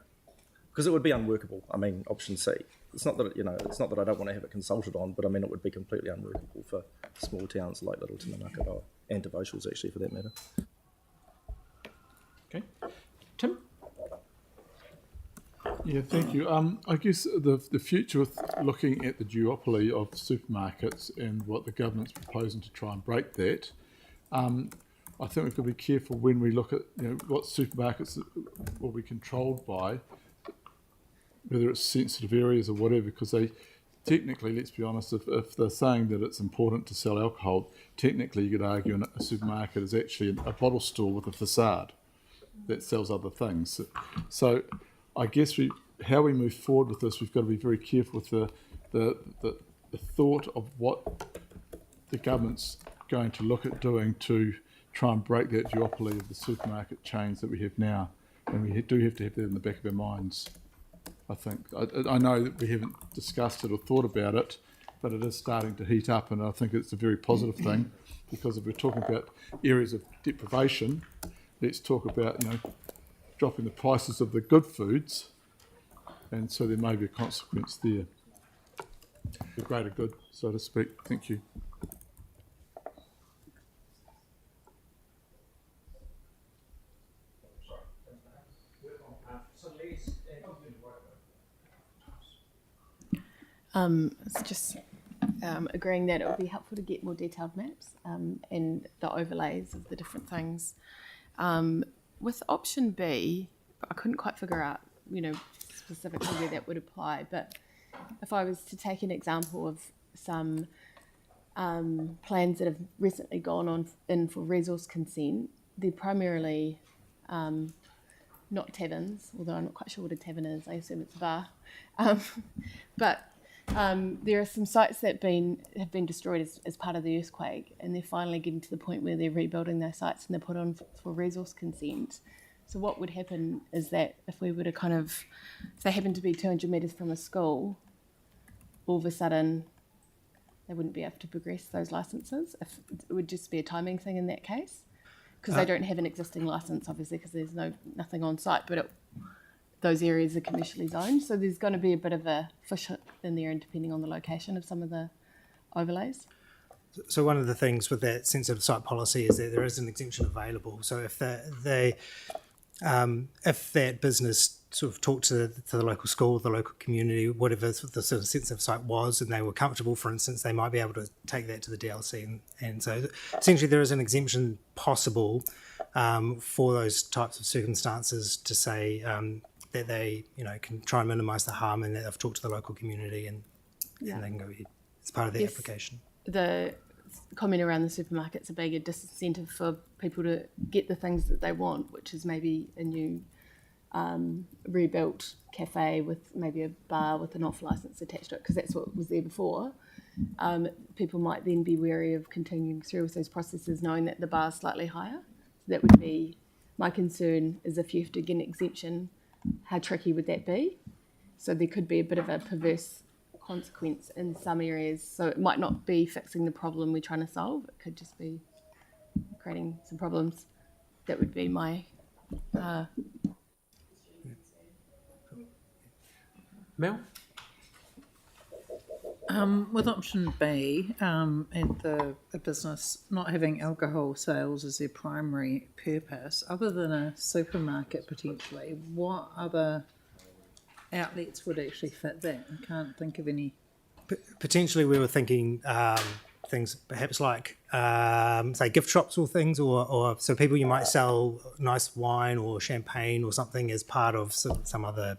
because it would be unworkable. I mean, option C. It's not that it's not that I don't want to have it consulted on, but I mean it would be completely unworkable for small towns like Littleton and Akaroa, and Devotionals actually for that matter.
Okay. Tim?
Yeah, thank you. I guess the future with looking at the duopoly of supermarkets and what the government's proposing to try and break that, I think we've got to be careful when we look at what supermarkets will be controlled by, whether it's sensitive areas or whatever, because they technically, let's be honest, if they're saying that it's important to sell alcohol, technically you could argue a supermarket is actually a bottle store with a facade that sells other things. So I guess how we move forward with this, we've got to be very careful with the thought of what the government's going to look at doing to try and break that duopoly of the supermarket chains that we have now? And we do have to have that in the back of our minds, I think. I know that we haven't discussed it or thought about it, but it is starting to heat up, and I think it's a very positive thing, because if we're talking about areas of deprivation, let's talk about, dropping the prices of the good foods, and so there may be a consequence there. The greater good, so to speak. Thank you.
It's just agreeing that it would be helpful to get more detailed maps and the overlays of the different things. With option B, I couldn't quite figure out, specifically where that would apply. But if I was to take an example of some plans that have recently gone in for resource consent, they're primarily not taverns, although I'm not quite sure what a tavern is. I assume it's a bar. But there are some sites that have been destroyed as part of the earthquake, and they're finally getting to the point where they're rebuilding those sites and they're put on for resource consent. So what would happen is that if we were to if they happen to be 200 metres from a school, all of a sudden they wouldn't be able to progress those licences. It would just be a timing thing in that case, because they don't have an existing licence, obviously, because there's nothing on site, but those areas are commercially zoned, so there's going to be a bit of a fish hook in there, and depending on the location of some of the overlays.
So one of the things with that sensitive site policy is that there is an exemption available. So if if that business sort of talked to the local school, the local community, whatever the sort of sensitive site was, and they were comfortable, for instance, they might be able to take that to the DLC. And so essentially there is an exemption possible for those types of circumstances to say that they can try and minimise the harm, and that they've talked to the local community and they can go ahead. It's part of the application.
The comment around the supermarkets are being a disincentive for people to get the things that they want, which is maybe a new rebuilt cafe with maybe a bar with an off licence attached to it, because that's what was there before. People might then be wary of continuing through with those processes, knowing that the bar's slightly higher. So that would be my concern, is if you have to get an exemption, how tricky would that be? So there could be a bit of a perverse consequence in some areas. So it might not be fixing the problem we're trying to solve. It could just be creating some problems. That would be my...
Mel?
With option B, and the business not having alcohol sales as their primary purpose, other than a supermarket potentially, what other outlets would actually fit that? I can't think of any.
Potentially we were thinking things perhaps like, say, gift shops or things, or so people you might sell nice wine or champagne or something as part of some other,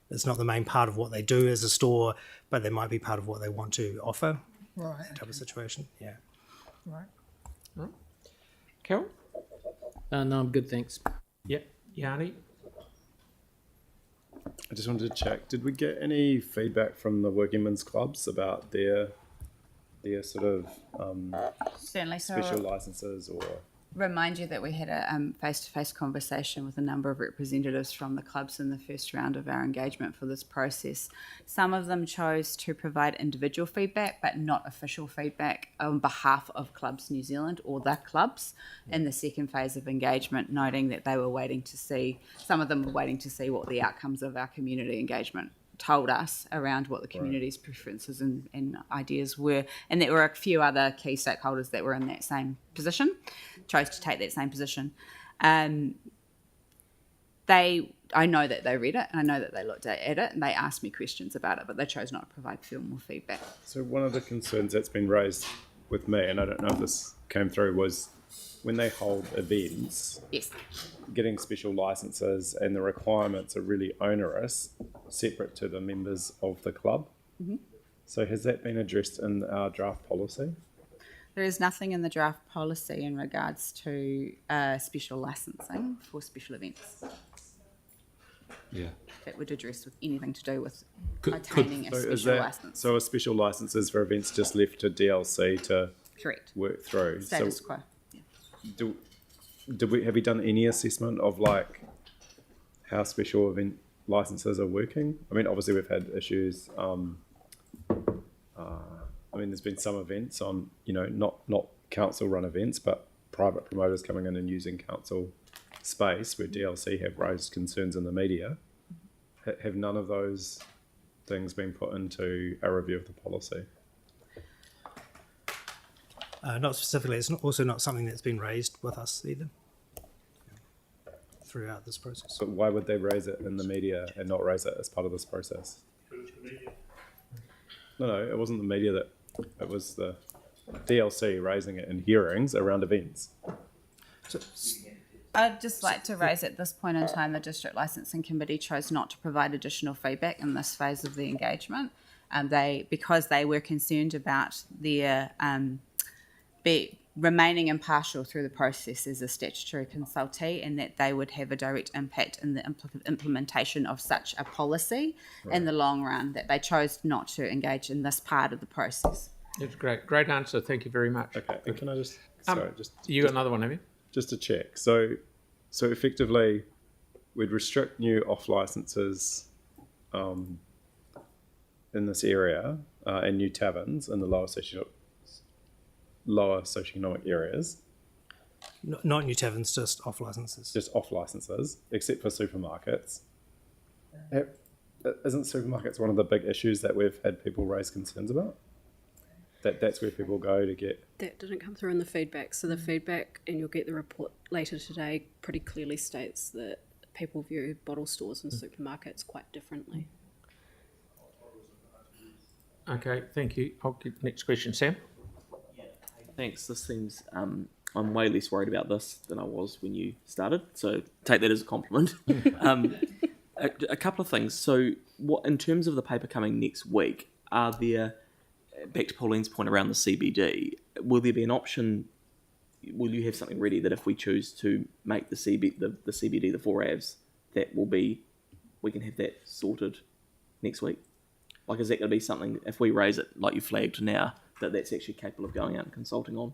it's not the main part of what they do as a store, but they might be part of what they want to offer.
Right.
Type of situation, yeah.
Right.
Carol?
No, I'm good, thanks.
Yeah. Yanni?
I just wanted to check, did we get any feedback from the working men's clubs about their sort of
Certainly.
special licenses? Or
Remind you that we had a face-to-face conversation with a number of representatives from the clubs in the first round of our engagement for this process. Some of them chose to provide individual feedback, but not official feedback on behalf of Clubs New Zealand or the clubs in the second phase of engagement, noting that they were waiting to see, some of them were waiting to see what the outcomes of our community engagement told us around what the community's preferences and ideas were, and there were a few other key stakeholders that were in that same position, chose to take that same position. I know that they read it, and I know that they looked at it, and they asked me questions about it, but they chose not to provide formal feedback.
so one of the concerns that's been raised with me, and I don't know if this came through, was when they hold events,
Yes.
getting special licenses and the requirements are really onerous, separate to the members of the club.
Mm-hmm.
So has that been addressed in our draft policy?
There is nothing in the draft policy in regards to special licensing for special events.
Yeah.
That would address with anything to do with
Could-
attaining a
so is
special
that-
license.
So a special licenses for events just left to DLC to
Correct.
work through.
Status quo.
Have we done any assessment of like how special event licenses are working? I mean, obviously we've had issues. I mean, there's been some events on, not council run events, but private promoters coming in and using council space where DLC have raised concerns in the media. Have none of those things been put into a review of the policy?
Not specifically. It's also not something that's been raised with us either throughout this process.
But why would they raise it in the media and not raise it as part of this process? No, it wasn't the media it was the DLC raising it in hearings around events.
I'd just like to raise at this point in time, the District Licensing Committee chose not to provide additional feedback in this phase of the engagement. Because they were concerned about their remaining impartial through the process as a statutory consultee, and that they would have a direct impact in the implementation of such a policy in the long run, that they chose not to engage in this part of the process.
It's great answer. Thank you very much.
Okay, and can I just
you got another one, have you?
Just to check. So effectively, we'd restrict new off licenses in this area and new taverns in the lower socioeconomic areas.
Not new taverns, just off licenses.
Just off licenses, except for supermarkets. Isn't supermarkets one of the big issues that we've had people raise concerns about? That's where people go to get...
That didn't come through in the feedback. So the feedback, and you'll get the report later today, pretty clearly states that people view bottle stores and supermarkets quite differently.
Okay, thank you. I'll get next question, Sam.
Thanks. This seems I'm way less worried about this than I was when you started, so take that as a compliment. A couple of things. So, what in terms of the paper coming next week, are there, back to Pauline's point around the CBD, will there be an option? Will you have something ready that if we choose to make the CBD the 4 Avs, that will be, we can have that sorted next week? Like, is that going to be something, if we raise it like you flagged now, that's actually capable of going out and consulting on?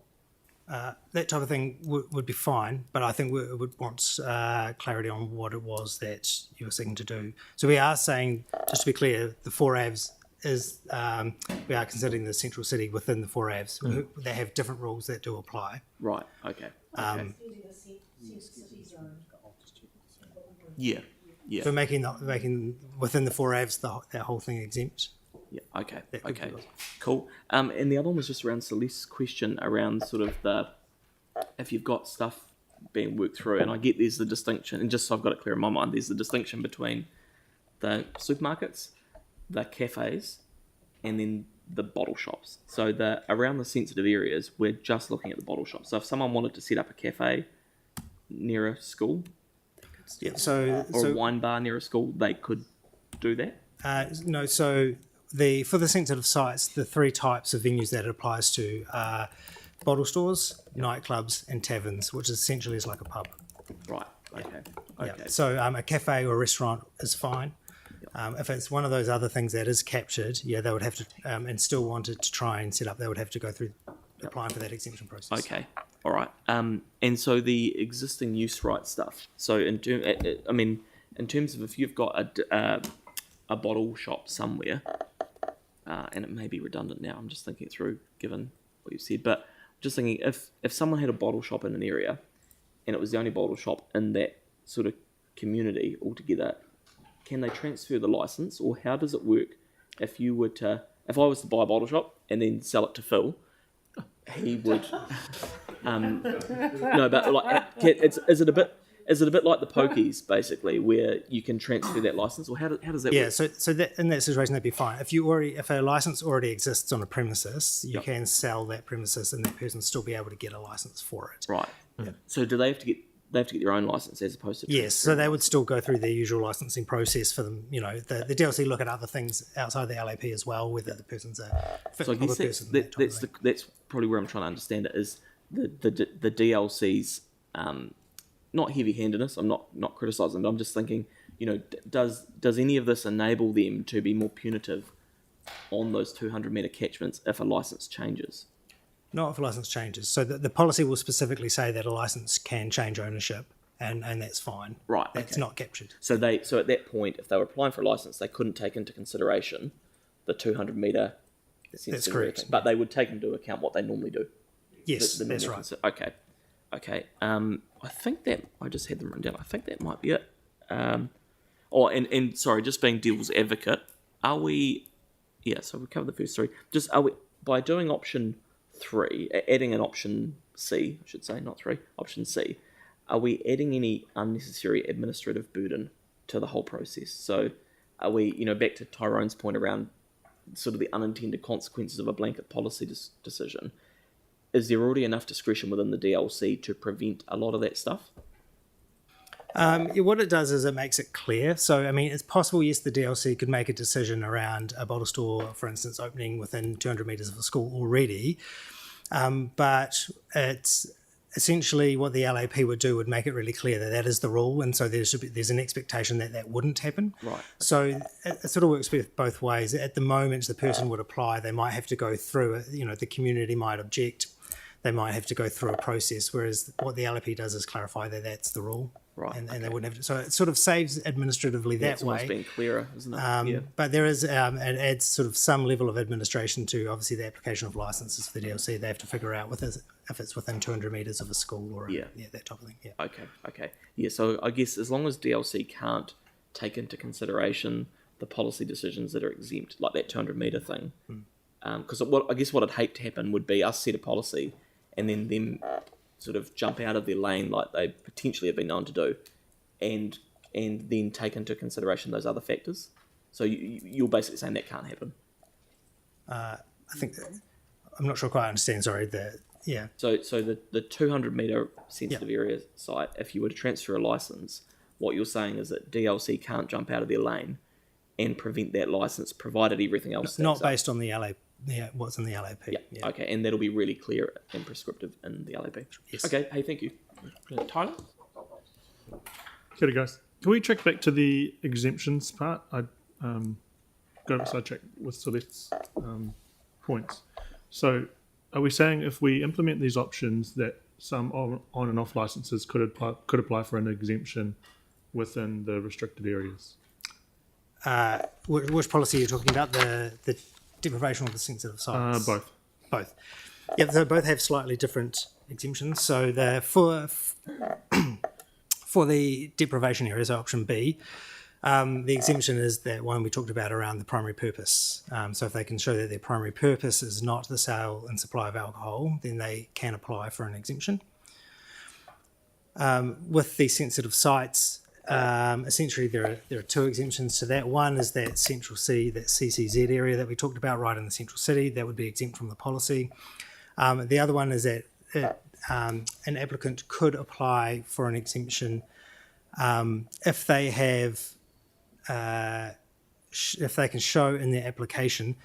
That type of thing would be fine, but I think we would want clarity on what it was that you were seeking to do. So we are saying, just to be clear, the 4 Avs is, we are considering the central city within the 4 Avs. They have different rules that do apply.
Right, okay. Yeah.
So making within the 4 Avs, that whole thing exempt.
Yeah, okay, cool. And the other one was just around Celeste's question around sort of if you've got stuff being worked through, and I get there's the distinction, and just so I've got it clear in my mind, there's the distinction between the supermarkets, the cafes, and then the bottle shops. So around the sensitive areas, we're just looking at the bottle shops. So if someone wanted to set up a cafe near a school, or a wine bar near a school, they could do that?
No, so for the sensitive sites, the 3 types of venues that it applies to are bottle stores, nightclubs, and taverns, which essentially is like a pub.
Right. Okay.
Yeah. So a cafe or a restaurant is fine. If it's one of those other things that is captured, they would have to, and still wanted to try and set up, they would have to go through applying for that exemption process.
Okay. All right. And so the existing use right stuff. So in terms of if you've got a bottle shop somewhere, and it may be redundant now, I'm just thinking it through given what you said, but just thinking if someone had a bottle shop in an area and it was the only bottle shop in that sort of community altogether, can they transfer the license, or how does it work if I was to buy a bottle shop and then sell it to Phil, he would no, but like is it a bit like the pokies basically, where you can transfer that license, or how does that work?
Yeah, so that, in that situation that'd be fine. If a license already exists on a premises, you can sell that premises and that person still be able to get a license for it.
Right. Yeah. So do they have to get their own license as opposed to...
Yes, so they would still go through their usual licensing process for them. The DLC look at other things outside the LAP as well, whether the person's a fit for the person.
That's probably where I'm trying to understand it, is the DLC's not heavy-handedness. I'm not criticising, but I'm just thinking, does any of this enable them to be more punitive on those 200-metre catchments if a licence changes?
Not if a license changes. So the policy will specifically say that a license can change ownership, and that's fine.
Right.
That's
okay.
not captured.
So at that point, if they were applying for a license, they couldn't take into consideration the 200 metre.
That's correct.
But they would take into account what they normally do.
Yes,
The
that's
normal
right.
Okay. I think that I just had them written down. I think that might be it. And sorry, just being devil's advocate, are we? Yeah. So we covered the first three. Just are we by doing option 3, adding an option C, I should say, not 3, option C. Are we adding any unnecessary administrative burden to the whole process? So are we, back to Tyrone's point around sort of the unintended consequences of a blanket policy decision? Is there already enough discretion within the DLC to prevent a lot of that stuff?
What it does is it makes it clear. So, I mean, it's possible, yes, the DLC could make a decision around a bottle store, for instance, opening within 200 metres of a school already. But it's essentially what the LAP would do would make it really clear that that is the rule. And so there's an expectation that that wouldn't happen.
Right.
So it sort of works both ways. At the moment, the person would apply, they might have to go through it. The community might object. They might have to go through a process, whereas what the LAP does is clarify that that's the rule.
Right.
And they wouldn't have to, so it sort of saves administratively that
It's
way.
almost being clearer, isn't it?
But there is, it adds sort of some level of administration to obviously the application of licenses for the DLC. They have to figure out if it's within 200 metres of a school or that type of thing. Yeah.
Okay. Yeah, so I guess as long as DLC can't take into consideration the policy decisions that are exempt, like that 200 metre thing, because I guess what I'd hate to happen would be us set a policy and then them sort of jump out of their lane like they potentially have been known to do, and then take into consideration those other factors. So you're basically saying that can't happen.
I think I'm not sure quite I understand. Sorry.
So the 200 metre sensitive area site, if you were to transfer a license, what you're saying is that DLC can't jump out of their lane and prevent that license, provided everything else.
Not based on the LAP. Yeah, what's in the LAP.
Yeah. Okay, and that'll be really clear and prescriptive in the LAP.
Yes.
Okay. Hey, thank you, Tyler.
Kia ora, guys. Can we track back to the exemptions part? I got a sidetracked with Celeste's points. So, are we saying if we implement these options that some on and off licenses could apply for an exemption within the restricted areas?
Which policy are you talking about? The deprivation or the sensitive sites?
Both.
Yeah, they both have slightly different exemptions. So for the deprivation areas, option B, the exemption is that one we talked about around the primary purpose. So if they can show that their primary purpose is not the sale and supply of alcohol, then they can apply for an exemption. With the sensitive sites, essentially there are two exemptions to that. One is that Central C, that CCZ area that we talked about right in the central city, that would be exempt from the policy. The other one is that an applicant could apply for an exemption if they have, if they can show in their application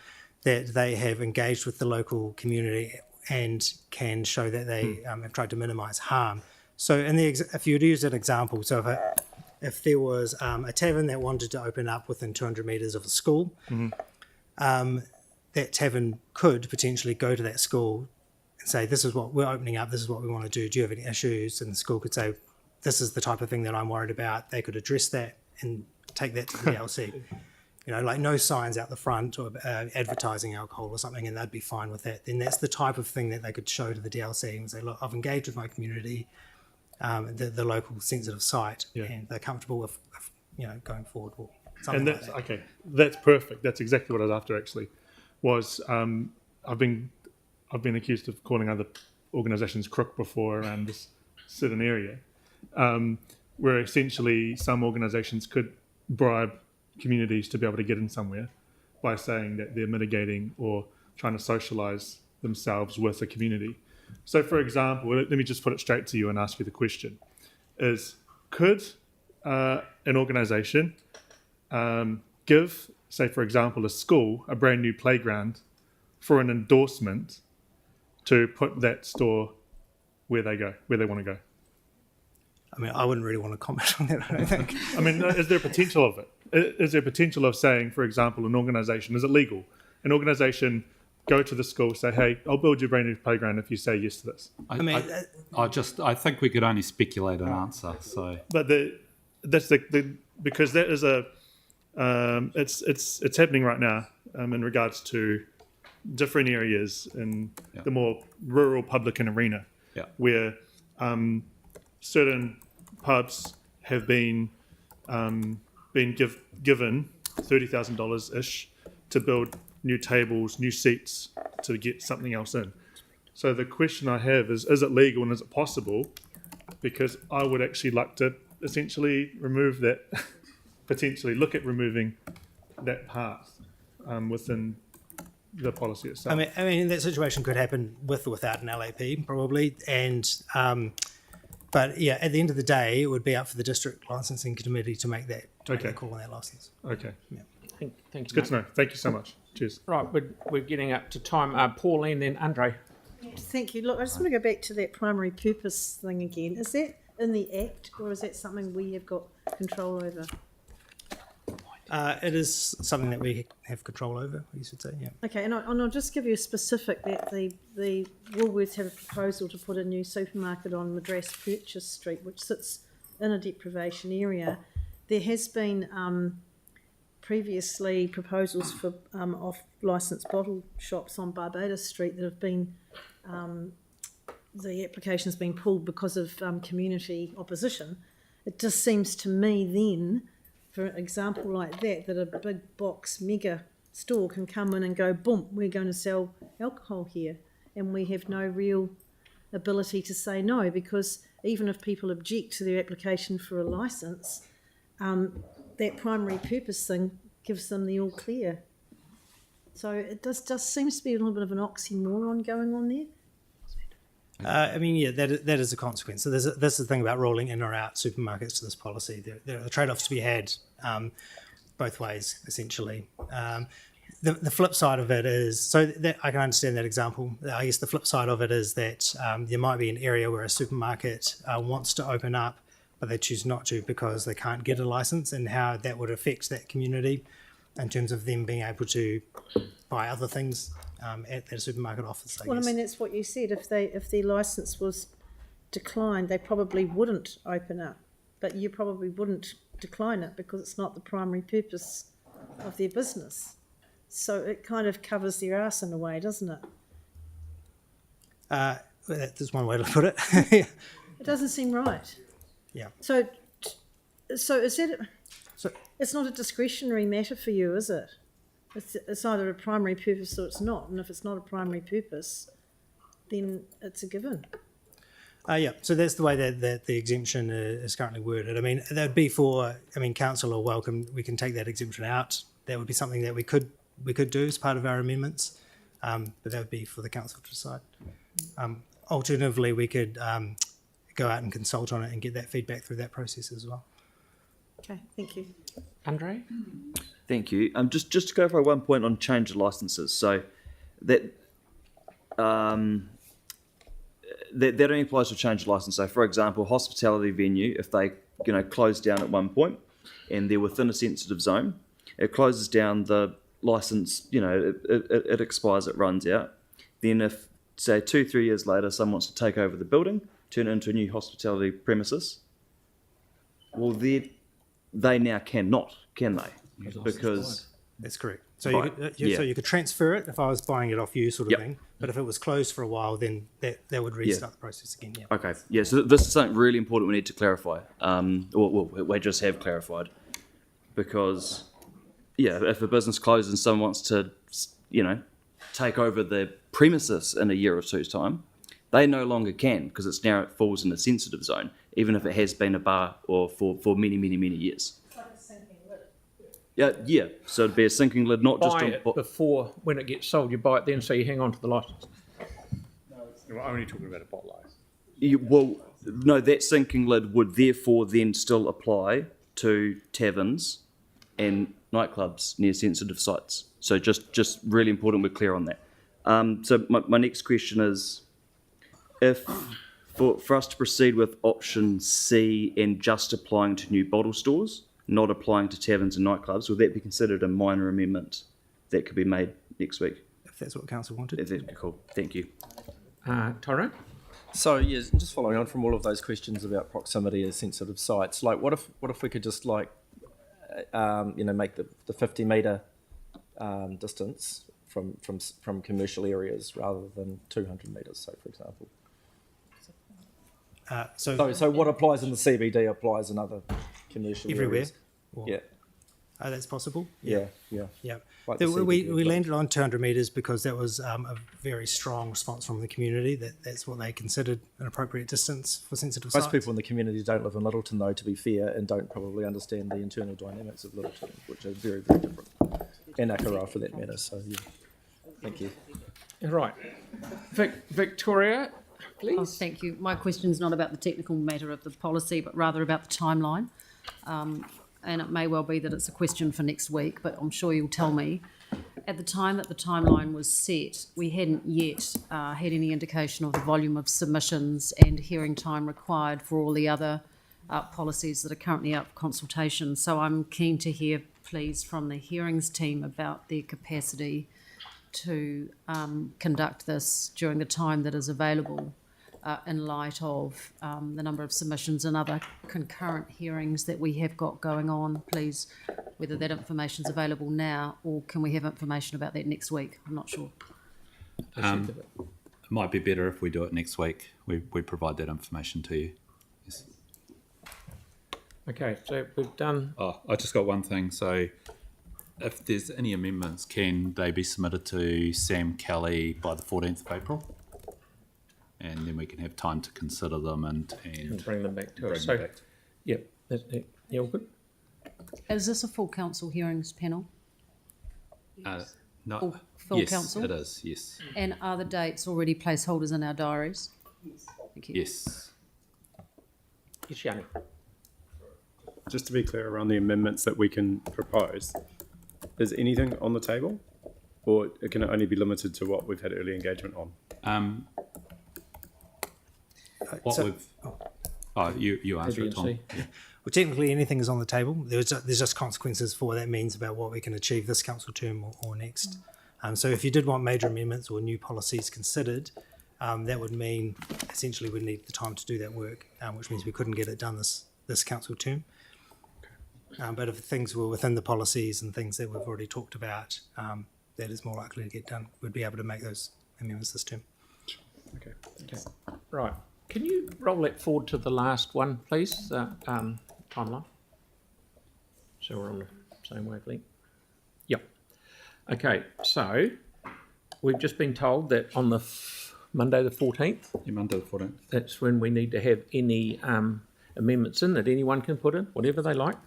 that they have engaged with the local community and can show that they have tried to minimise harm. So if you were to use that example, so if there was a tavern that wanted to open up within 200 metres of a school, that tavern could potentially go to that school and say, this is what we're opening up, this is what we want to do you have any issues? And the school could say, this is the type of thing that I'm worried about. They could address that and take that to the DLC. Like no signs out the front or advertising alcohol or something, and they'd be fine with that. Then that's the type of thing that they could show to the DLC and say, look, I've engaged with my community, the local sensitive site, and they're comfortable with going forward or something like that.
Okay, that's perfect. That's exactly what I was after. Actually, was I've been accused of calling other organisations crook before around this certain area, where essentially some organisations could bribe communities to be able to get in somewhere by saying that they're mitigating or trying to socialise themselves with a community. So, for example, let me just put it straight to you and ask you the question: could an organisation give, say, for example, a school a brand new playground for an endorsement to put that store where they want to go?
I mean, I wouldn't really want to comment on that, I don't think.
I mean, is there potential of it? Is there potential of saying, for example, an organisation, is it legal? An organisation go to the school, say, hey, I'll build you a brand new playground if you say yes to this.
I think we could only speculate an answer. So,
but that's because that is it's happening right now in regards to different areas in the more rural public arena, where certain pubs have been given $30,000 ish to build new tables, new seats to get something else in. So the question I have is it legal and is it possible? Because I would actually like to essentially remove that, potentially look at removing that part within the policy itself.
I mean, that situation could happen with or without an LAP, probably. And but yeah, at the end of the day, it would be up for the district licensing committee to make that call on that license.
Okay.
Yeah.
Thank you.
It's good to know. Thank you so much. Cheers.
Right, we're getting up to time. Pauline, then Andre.
Thank you. Look, I just want to go back to that primary purpose thing again. Is that in the Act, or is that something we have got control over?
It is something that we have control over, you should say, yeah.
Okay, and I'll just give you a specific that the Woolworths have a proposal to put a new supermarket on Madras Purchase Street, which sits in a deprivation area. There has been previously proposals for off-licensed bottle shops on Barbados Street that have been, the application's been pulled because of community opposition. It just seems to me then, for an example like that a big box mega store can come in and go, boom, we're going to sell alcohol here, and we have no real ability to say no, because even if people object to their application for a licence, that primary purpose thing gives them the all clear. So it just seems to be a little bit of an oxymoron going on there.
I mean, yeah, that is a consequence. So this is the thing about rolling in or out supermarkets to this policy. There are trade-offs to be had both ways, essentially. The flip side of it is, so that I can understand that example. I guess the flip side of it is that there might be an area where a supermarket wants to open up, but they choose not to because they can't get a license, and how that would affect that community in terms of them being able to buy other things at their supermarket office. I guess.
I mean, that's what you said. If their licence was declined, they probably wouldn't open up, but you probably wouldn't decline it because it's not the primary purpose of their business. So it kind of covers their arse in a way, doesn't it?
That's one way to put it.
It doesn't seem right.
Yeah.
So is that? So it's not a discretionary matter for you, is it? It's either a primary purpose or it's not, and if it's not a primary purpose, then it's a given.
Yeah, so that's the way that the exemption is currently worded. I mean, that would be council are welcome. We can take that exemption out. That would be something that we could do as part of our amendments, but that would be for the council to decide. Alternatively, we could go out and consult on it and get that feedback through that process as well.
Okay, thank you.
Andre?
Thank you. Just to clarify one point on change of licences. So that that only applies to change of licence. So, for example, hospitality venue, if they close down at one point and they're within a sensitive zone, it closes down, the licence, it expires, it runs out. Then if, say, 2-3 years later, someone wants to take over the building, turn it into a new hospitality premises, well, they now cannot, can they? Because
that's correct. So
right,
so you could transfer it if I was buying it off you, sort of thing. But if it was closed for a while, then that would restart the process again. Yeah.
Okay. Yeah. So this is something really important we need to clarify. We just have clarified, because if a business closes and someone wants to, take over the premises in a year or two's time, they no longer can, because it falls in a sensitive zone, even if it has been a bar or for many, many, many years. Yeah. So it'd be a sinking lid, not just
buy it before, when it gets sold, you buy it then, so you hang on to the licence.
No, we're only talking about a bottle license.
No, that sinking lid would therefore then still apply to taverns and nightclubs near sensitive sites. So just really important we're clear on that. So my next question is, if for us to proceed with option C and just applying to new bottle stores, not applying to taverns and nightclubs, would that be considered a minor amendment that could be made next week?
that's what council wanted.
That's cool. Thank you.
Tyrone?
So yes, just following on from all of those questions about proximity of sensitive sites, like what if we could just like make the 50 metre distance from commercial areas rather than 200 metres, so for example. So what applies in the CBD applies in other commercial
everywhere.
areas. Yeah.
Oh, that's possible.
Yeah. Like the
We
CBD,
landed on 200 metres because that was a very strong response from the community. That's what they considered an appropriate distance for sensitive sites.
Most people in the community don't live in Littleton, though, to be fair, and don't probably understand the internal dynamics of Littleton, which are very, very different, and Akaroa for that matter. So, yeah. Thank you.
Right. Victoria, please.
Oh, thank you. My question's not about the technical matter of the policy, but rather about the timeline. And it may well be that it's a question for next week, but I'm sure you'll tell me. At the time that the timeline was set, we hadn't yet had any indication of the volume of submissions and hearing time required for all the other policies that are currently up for consultation. So I'm keen to hear, please, from the hearings team about their capacity to conduct this during the time that is available in light of the number of submissions and other concurrent hearings that we have got going on, please, whether that information is available now or can we have information about that next week? I'm not sure.
It might be better if we do it next week. We provide that information to you. Yes.
Okay, so we've done...
Oh, I just got one thing. So if there's any amendments, can they be submitted to Sam Kelly by the 14th of April? And then we can have time to consider them and
bring them back to us. So, yep, all good.
Is this a full council hearings panel?
No.
Full
yes,
council?
It is, yes.
And are the dates already placeholders in our diaries?
Yes.
Thank you.
Yes.
Yes, Yanni.
Just to be clear around the amendments that we can propose, is anything on the table, or can it only be limited to what we've had early engagement on?
You answer it, Tom. Yeah.
Well, technically anything is on the table. There's just consequences for what that means about what we can achieve this council term or next. So if you did want major amendments or new policies considered, that would mean essentially we'd need the time to do that work, which means we couldn't get it done this council term. But if things were within the policies and things that we've already talked about, that is more likely to get done. We'd be able to make those amendments this term.
Okay. Right. Can you roll that forward to the last one, please, timeline? So we're on the same wavelength. Yep. Okay, so we've just been told that on the Monday the 14th.
Yeah, Monday the 14th.
That's when we need to have any amendments in that anyone can put in, whatever they like.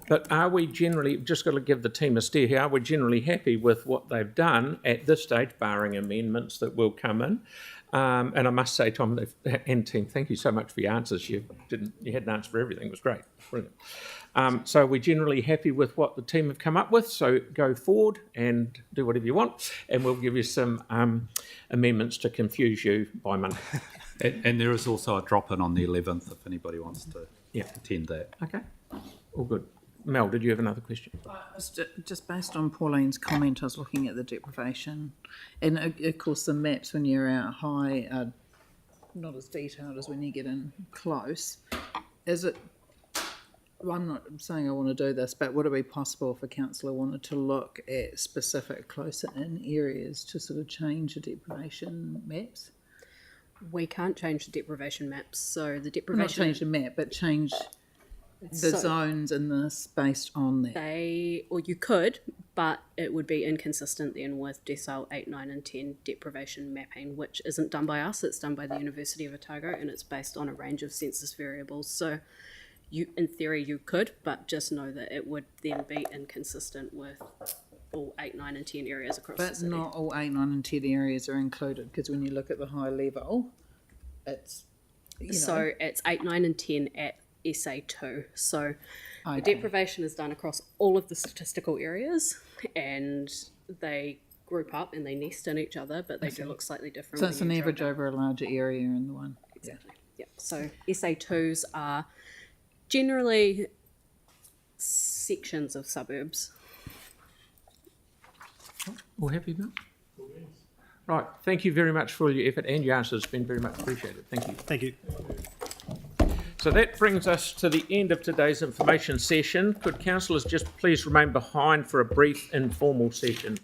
But are we generally, just got to give the team a steer here, are we generally happy with what they've done at this stage, barring amendments that will come in? And I must say, Tom and team, thank you so much for your answers. You had an answer for everything. It was great. Brilliant. So we're generally happy with what the team have come up with. So go forward and do whatever you want, and we'll give you some amendments to confuse you by Monday.
And there is also a drop-in on the 11th if anybody wants to attend that.
Okay. All good. Mel, did you have another question?
Just based on Pauline's comment, I was looking at the deprivation, and of course the maps when you're out high are not as detailed as when you get in close. Is it? Well, I'm not saying I want to do this, but would it be possible if a councillor wanted to look at specific closer in areas to sort of change the deprivation maps?
We can't change the deprivation maps, so the deprivation...
Not change the map, but change the zones in this based on that.
Or you could, but it would be inconsistent then with Decile 8, 9 and 10 deprivation mapping, which isn't done by us, it's done by the University of Otago, and it's based on a range of census variables. So in theory you could, but just know that it would then be inconsistent with all 8, 9 and 10 areas across the city.
But not all 8, 9 and 10 areas are included, because when you look at the high level, it's,
So it's 8, 9 and 10 at SA2. So the deprivation is done across all of the statistical areas, and they group up and they nest in each other, but they do look slightly different.
So it's an average over a larger area in the one.
Exactly. Yeah. So SA2s are generally sections of suburbs.
All happy, Mel? Right, thank you very much for all your effort and your answers. It's been very much appreciated. Thank you.
Thank you.
So that brings us to the end of today's information session. Could councillors just please remain behind for a brief informal session?